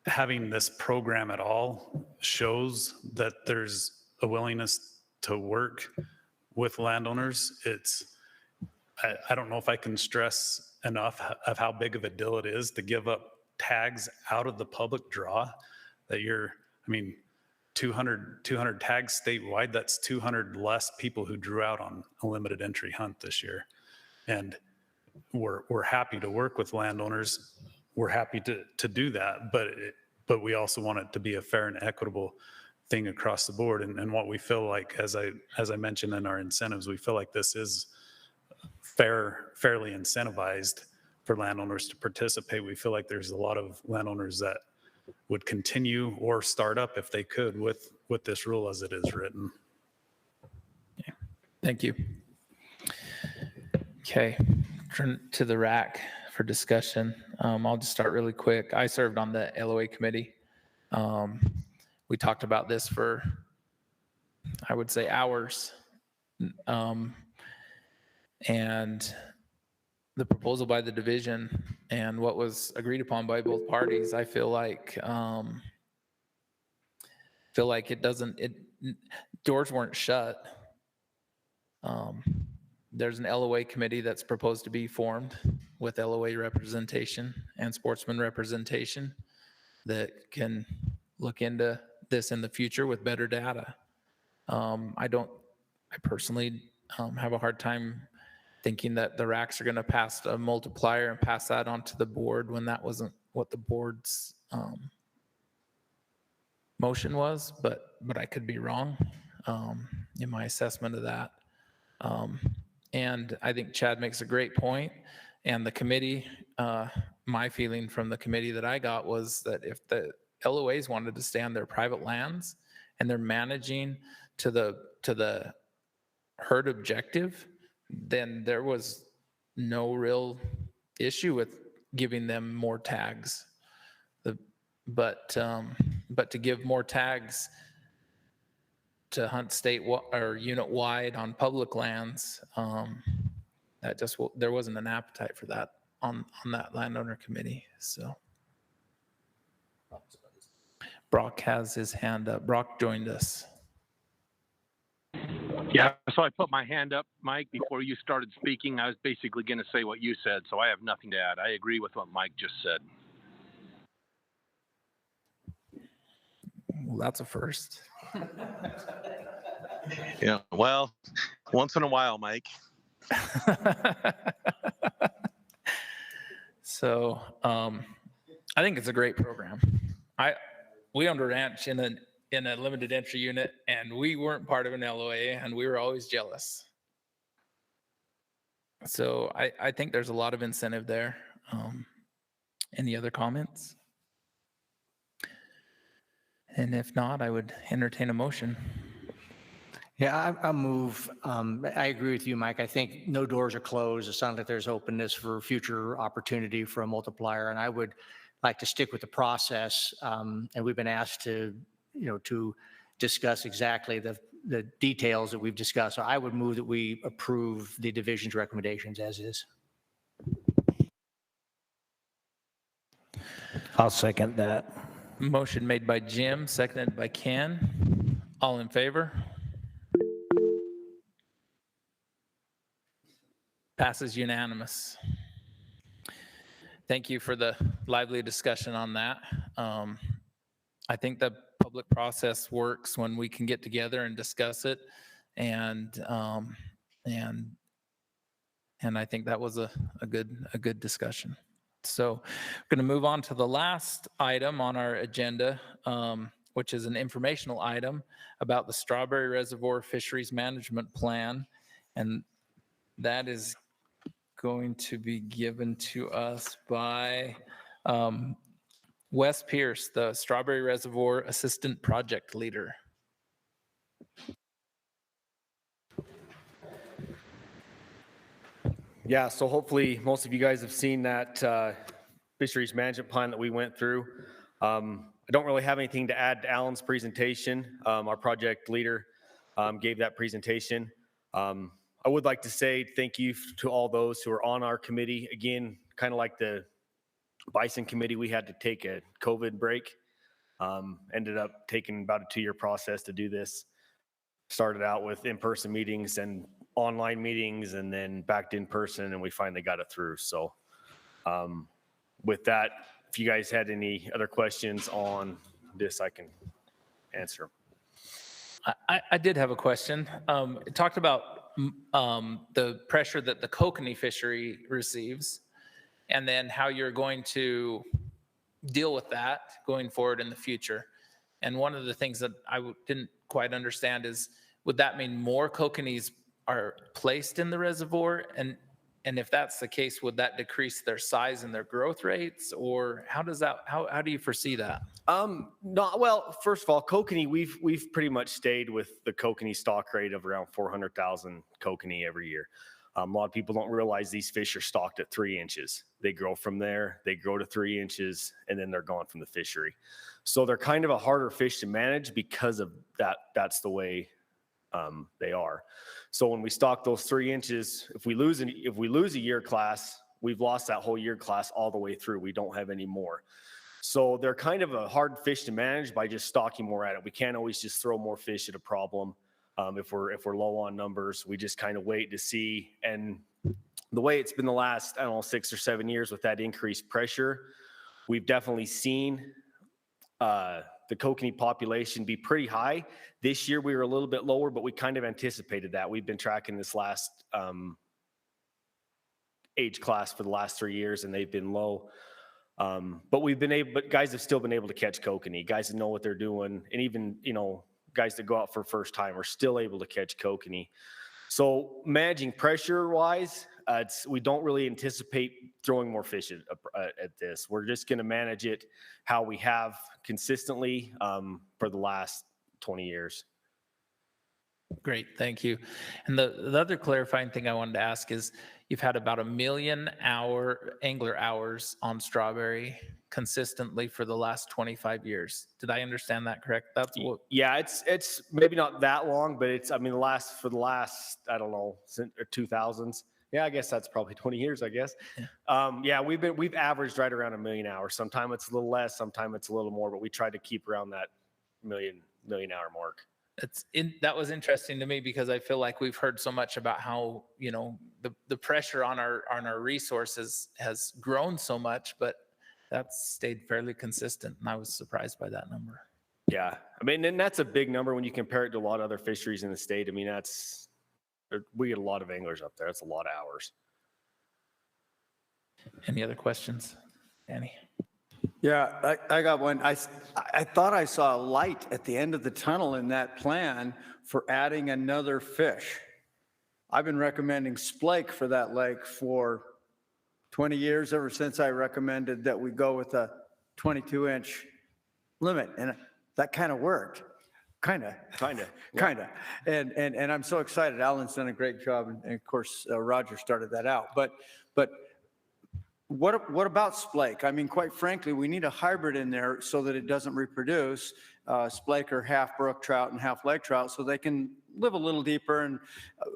Having this program at all shows that there's a willingness to work with landowners. I don't know if I can stress enough of how big of a deal it is to give up tags out of the public draw. 200 tags statewide, that's 200 less people who drew out on a limited entry hunt this year. And we're happy to work with landowners. We're happy to do that, but we also want it to be a fair and equitable thing across the board. And what we feel like, as I mentioned in our incentives, we feel like this is fairly incentivized for landowners to participate. We feel like there's a lot of landowners that would continue or start up if they could with this rule as it is written. Yeah. Thank you. Okay, turn to the RAC for discussion. I'll just start really quick. I served on the LOA committee. We talked about this for, I would say, hours. And the proposal by the division and what was agreed upon by both parties, I feel like doors weren't shut. There's an LOA committee that's proposed to be formed with LOA representation and sportsman representation that can look into this in the future with better data. I personally have a hard time thinking that the RACs are going to pass a multiplier and pass that on to the board when that wasn't what the board's motion was, but I could be wrong in my assessment of that. And I think Chad makes a great point. And the committee, my feeling from the committee that I got was that if the LOAs wanted to stay on their private lands and they're managing to the herd objective, then there was no real issue with giving them more tags. But to give more tags to hunt state or unit wide on public lands, there wasn't an appetite for that on that landowner committee. So Brock has his hand up. Brock joined us. Yeah, so I put my hand up, Mike, before you started speaking. I was basically going to say what you said, so I have nothing to add. I agree with what Mike just said. Well, that's a first. Yeah, well, once in a while, Mike. So I think it's a great program. We owned a ranch in a limited entry unit, and we weren't part of an LOA, and we were always jealous. So I think there's a lot of incentive there. Any other comments? And if not, I would entertain a motion. Yeah, I'll move. I agree with you, Mike. I think no doors are closed. It sounds like there's openness for future opportunity for a multiplier, and I would like to stick with the process. And we've been asked to discuss exactly the details that we've discussed. So I would move that we approve the division's recommendations as is. I'll second that. Motion made by Jim, seconded by Ken. All in favor? Passes unanimous. Thank you for the lively discussion on that. I think the public process works when we can get together and discuss it, and I think that was a good discussion. So we're going to move on to the last item on our agenda, which is an informational item about the Strawberry Reservoir Fisheries Management Plan, and that is going to be given to us by Wes Pierce, the Strawberry Reservoir Assistant Project Leader. Yeah, so hopefully most of you guys have seen that fisheries management plan that we went through. I don't really have anything to add to Alan's presentation. Our project leader gave that presentation. I would like to say thank you to all those who are on our committee. Again, kind of like the Bison committee, we had to take a COVID break. Ended up taking about a 2-year process to do this. Started out with in-person meetings and online meetings, and then back to in person, and we finally got it through. So with that, if you guys had any other questions on this, I can answer. I did have a question. It talked about the pressure that the kokanee fishery receives, and then how you're going to deal with that going forward in the future. And one of the things that I didn't quite understand is, would that mean more kokanees are placed in the reservoir? And if that's the case, would that decrease their size and their growth rates? Or how does that, how do you foresee that? No, well, first of all, kokanee, we've pretty much stayed with the kokanee stock rate of around 400,000 kokanee every year. A lot of people don't realize these fish are stocked at 3 inches. They grow from there, they grow to 3 inches, and then they're gone from the fishery. So they're kind of a harder fish to manage because of that. That's the way they are. So when we stock those 3 inches, if we lose a year class, we've lost that whole year class all the way through. We don't have any more. So they're kind of a hard fish to manage by just stocking more at it. We can't always just throw more fish at a problem. If we're low on numbers, we just kind of wait to see. And the way it's been the last, 6 or 7 years with that increased pressure, we've definitely seen the kokanee population be pretty high. This year we were a little bit lower, but we kind of anticipated that. We've been tracking this last age class for the last 3 years, and they've been low. But guys have still been able to catch kokanee. Guys that know what they're doing, and even guys that go out for first time are still able to catch kokanee. So managing pressure wise, we don't really anticipate throwing more fish at this. We're just going to manage it how we have consistently for the last 20 years. Great, thank you. And the other clarifying thing I wanted to ask is, you've had about 1 million angler hours on strawberry consistently for the last 25 years. Did I understand that correct? That's what. Yeah, it's maybe not that long, but it's, for the last, I don't know, 2000s. Yeah, I guess that's probably 20 years, I guess. Yeah, we've averaged right around 1 million hours. Sometimes it's a little less, sometimes it's a little more, but we try to keep around that million hour mark. That was interesting to me, because I feel like we've heard so much about how, the pressure on our resources has grown so much, but that's stayed fairly consistent. And I was surprised by that number. Yeah. And that's a big number when you compare it to a lot of other fisheries in the state. We get a lot of anglers up there. That's a lot of hours. Any other questions, Danny? Yeah, I got one. I thought I saw a light at the end of the tunnel in that plan for adding another fish. I've been recommending splake for that lake for 20 years, ever since I recommended that we go with a 22-inch limit, and that kind of worked. Kind of. And I'm so excited. Alan's done a great job, and of course, Roger started that out. But What about splake? I mean, quite frankly, we need a hybrid in there so that it doesn't reproduce. Splake are half brook trout and half lake trout, so they can live a little deeper. And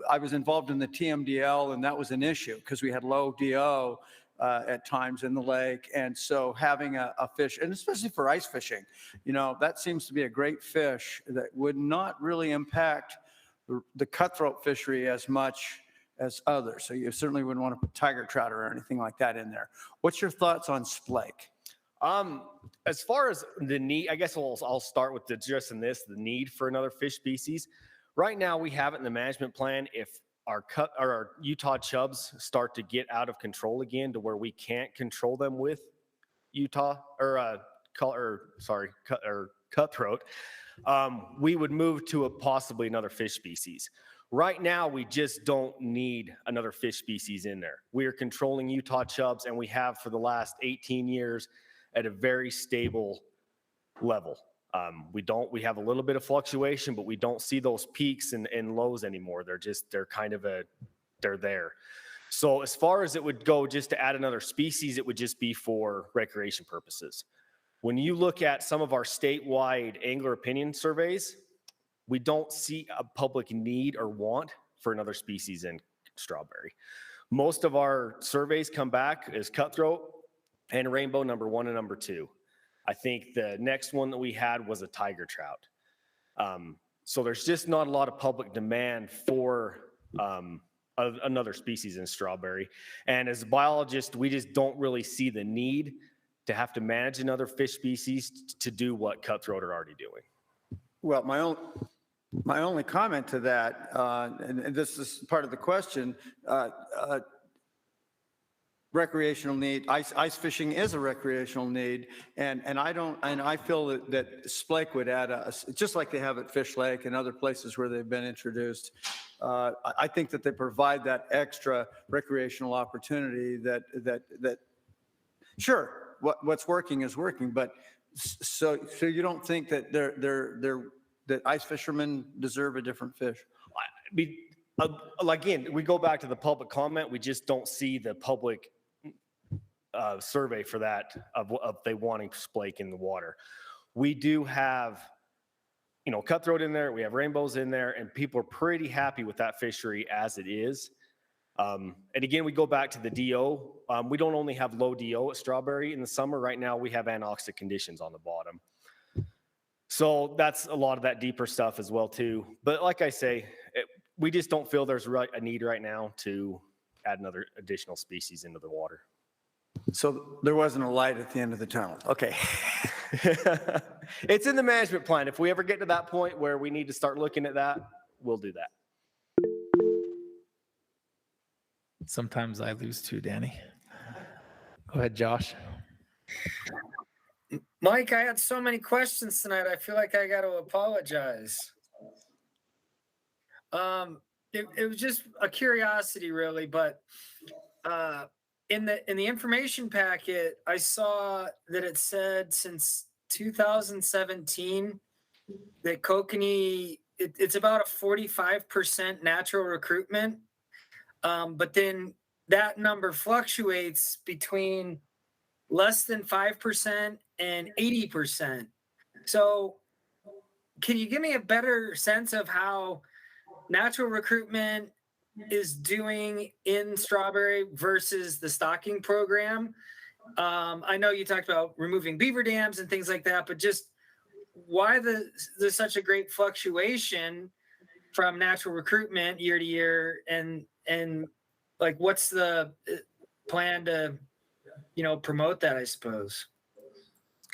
I was involved in the TMDL, and that was an issue because we had low DO at times in the lake. And so having a fish, and especially for ice fishing, that seems to be a great fish that would not really impact the cutthroat fishery as much as others. So you certainly wouldn't want to put tiger trout or anything like that in there. What's your thoughts on splake? As far as the need, I guess I'll start with addressing the need for another fish species. Right now, we have it in the management plan. If our Utah chubs start to get out of control again to where we can't control them with cutthroat, we would move to possibly another fish species. Right now, we just don't need another fish species in there. We are controlling Utah chubs, and we have for the last 18 years at a very stable level. We have a little bit of fluctuation, but we don't see those peaks and lows anymore. They're there. So as far as it would go just to add another species, it would just be for recreation purposes. When you look at some of our statewide angler opinion surveys, we don't see a public need or want for another species in strawberry. Most of our surveys come back as cutthroat and rainbow number 1 and number 2. I think the next one that we had was a tiger trout. So there's just not a lot of public demand for another species in strawberry. And as a biologist, we just don't really see the need to have to manage another fish species to do what cutthroat are already doing. Well, my only comment to that, and this is part of the question, recreational need, ice fishing is a recreational need, and I feel that splake would add just like they have at Fish Lake and other places where they've been introduced. I think that they provide that extra recreational opportunity that sure, what's working is working, but so you don't think that that ice fishermen deserve a different fish? Again, we go back to the public comment. We just don't see the public survey for that of they wanting splake in the water. We do have, cutthroat in there. We have rainbows in there, and people are pretty happy with that fishery as it is. And again, we go back to the DO. We don't only have low DO at strawberry in the summer. Right now, we have anoxic conditions on the bottom. So that's a lot of that deeper stuff as well too. But like I say, we just don't feel there's a need right now to add another additional species into the water. So there wasn't a light at the end of the tunnel. Okay. It's in the management plan. If we ever get to that point where we need to start looking at that, we'll do that. Sometimes I lose too, Danny. Go ahead, Josh. Mike, I had so many questions tonight. I feel like I got to apologize. It was just a curiosity, really, but in the information packet, I saw that it said since 2017 that kokanee, it's about a 45% natural recruitment, but then that number fluctuates between less than 5% and 80%. So can you give me a better sense of how natural recruitment is doing in strawberry versus the stocking program? I know you talked about removing beaver dams and things like that, but just why there's such a great fluctuation from natural recruitment year to year, and like what's the plan to promote that, I suppose?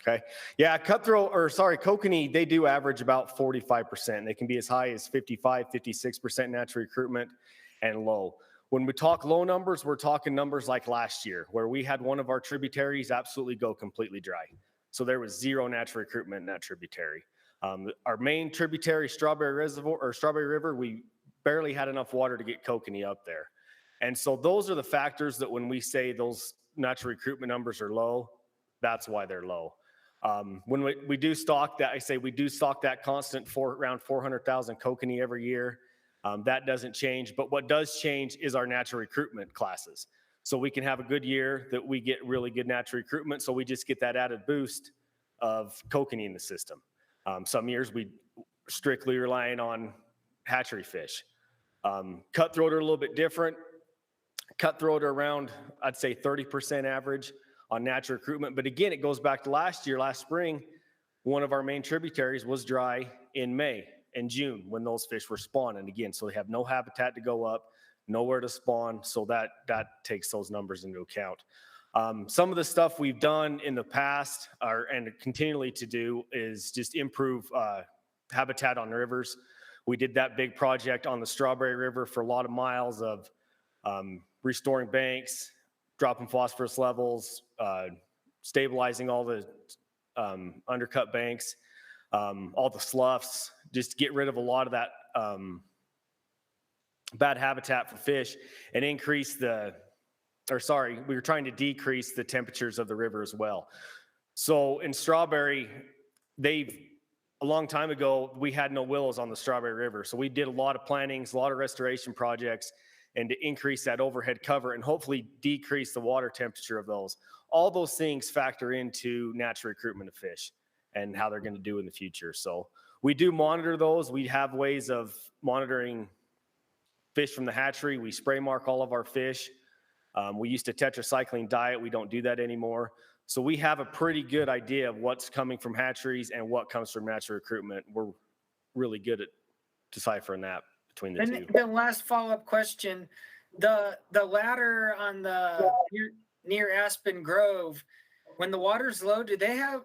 Okay. Yeah, kokanee, they do average about 45%. They can be as high as 55, 56% natural recruitment and low. When we talk low numbers, we're talking numbers like last year, where we had one of our tributaries absolutely go completely dry. So there was zero natural recruitment in that tributary. Our main tributary, Strawberry Reservoir or Strawberry River, we barely had enough water to get kokanee up there. And so those are the factors that when we say those natural recruitment numbers are low, that's why they're low. When we do stock that, I say we do stock that constant for around 400,000 kokanee every year. That doesn't change, but what does change is our natural recruitment classes. so we can have a good year that we get really good natural recruitment. So we just get that added boost of kokanee in the system. Some years we strictly relying on hatchery fish. Cutthroat are a little bit different. Cutthroat are around, I'd say 30% average on natural recruitment. But again, it goes back to last spring, one of our main tributaries was dry in May and June when those fish were spawning again. So they have no habitat to go up, nowhere to spawn. So that takes those numbers into account. Some of the stuff we've done in the past and continually to do is just improve habitat on rivers. We did that big project on the Strawberry River for a lot of miles of restoring banks, dropping phosphorus levels, stabilizing all the undercut banks, all the sloughs, just get rid of a lot of that bad habitat for fish and we were trying to decrease the temperatures of the river as well. So in Strawberry, a long time ago, we had no willows on the Strawberry River. So we did a lot of plantings, a lot of restoration projects, and to increase that overhead cover and hopefully decrease the water temperature of those. All those things factor into natural recruitment of fish and how they're going to do in the future. So we do monitor those. We have ways of monitoring fish from the hatchery. We spray mark all of our fish. We used to tetracycline diet. We don't do that anymore. So we have a pretty good idea of what's coming from hatcheries and what comes from natural recruitment. We're really good at deciphering that between the two. And the last follow-up question, the ladder on the near Aspen Grove, when the water's low, do the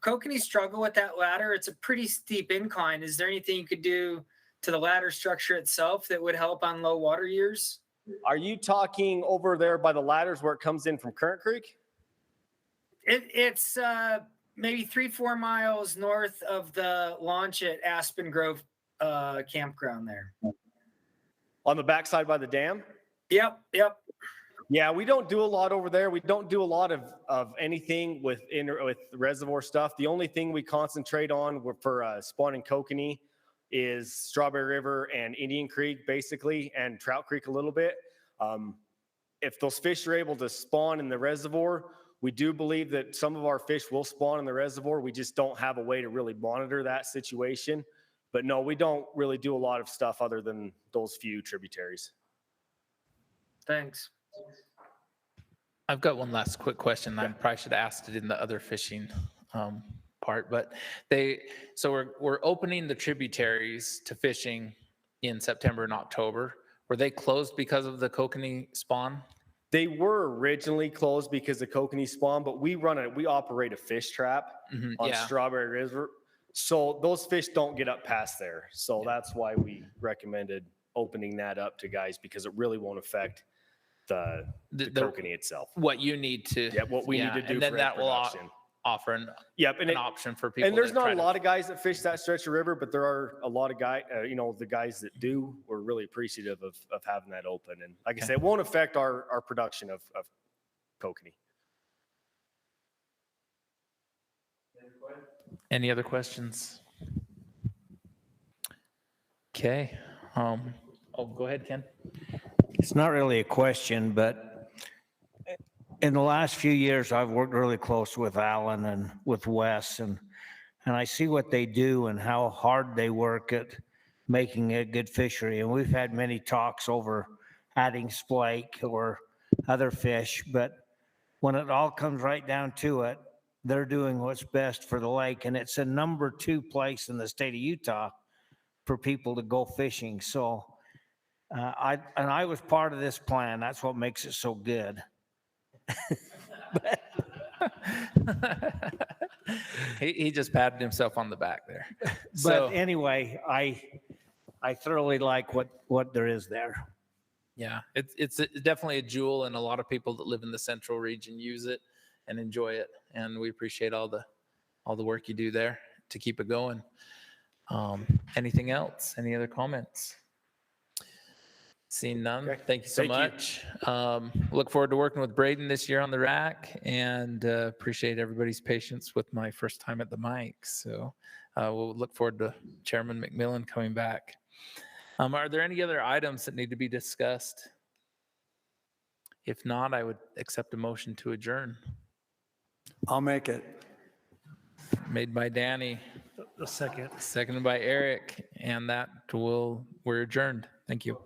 kokanee struggle with that ladder? It's a pretty steep incline. Is there anything you could do to the ladder structure itself that would help on low water years? Are you talking over there by the ladders where it comes in from Current Creek? It's maybe 3-4 miles north of the launch at Aspen Grove campground there. On the backside by the dam? Yep. Yeah, we don't do a lot over there. We don't do a lot of anything with reservoir stuff. The only thing we concentrate on for spawning kokanee is Strawberry River and Indian Creek, basically, and Trout Creek a little bit. If those fish are able to spawn in the reservoir, we do believe that some of our fish will spawn in the reservoir. We just don't have a way to really monitor that situation. But no, we don't really do a lot of stuff other than those few tributaries. Thanks. I've got one last quick question. I probably should have asked it in the other fishing part, but we're opening the tributaries to fishing in September and October. Were they closed because of the kokanee spawn? They were originally closed because of kokanee spawn, but we operate a fish trap on Strawberry River. So those fish don't get up past there. So that's why we recommended opening that up to guys, because it really won't affect the kokanee itself. What you need to. Yeah, what we need to do and then for that will production. offer an option for people. And there's not a lot of guys that fish that stretch of river, but there are a lot of guys, the guys that do, we're really appreciative of having that open. And like I said, it won't affect our production of kokanee. Any other questions? Okay. Go ahead, Ken. It's not really a question, but in the last few years, I've worked really close with Alan and with Wes, and I see what they do and how hard they work at making a good fishery. And we've had many talks over adding splake or other fish, but when it all comes right down to it, they're doing what's best for the lake. And it's a number 2 place in the state of Utah for people to go fishing. So I was part of this plan. That's what makes it so good. He just patted himself on the back there. But anyway, I thoroughly like what there is there. Yeah, it's definitely a jewel, and a lot of people that live in the central region use it and enjoy it. And we appreciate all the work you do there to keep it going. Anything else? Any other comments? Seeing none. Okay. Thank you so much. Look forward to working with Brayden this year on the RAC, and appreciate everybody's patience with my first time at the mic. So we'll look forward to Chairman McMillan coming back. Are there any other items that need to be discussed? If not, I would accept a motion to adjourn. I'll make it. Made by Danny, A second. seconded by Eric, and we're adjourned. Thank you.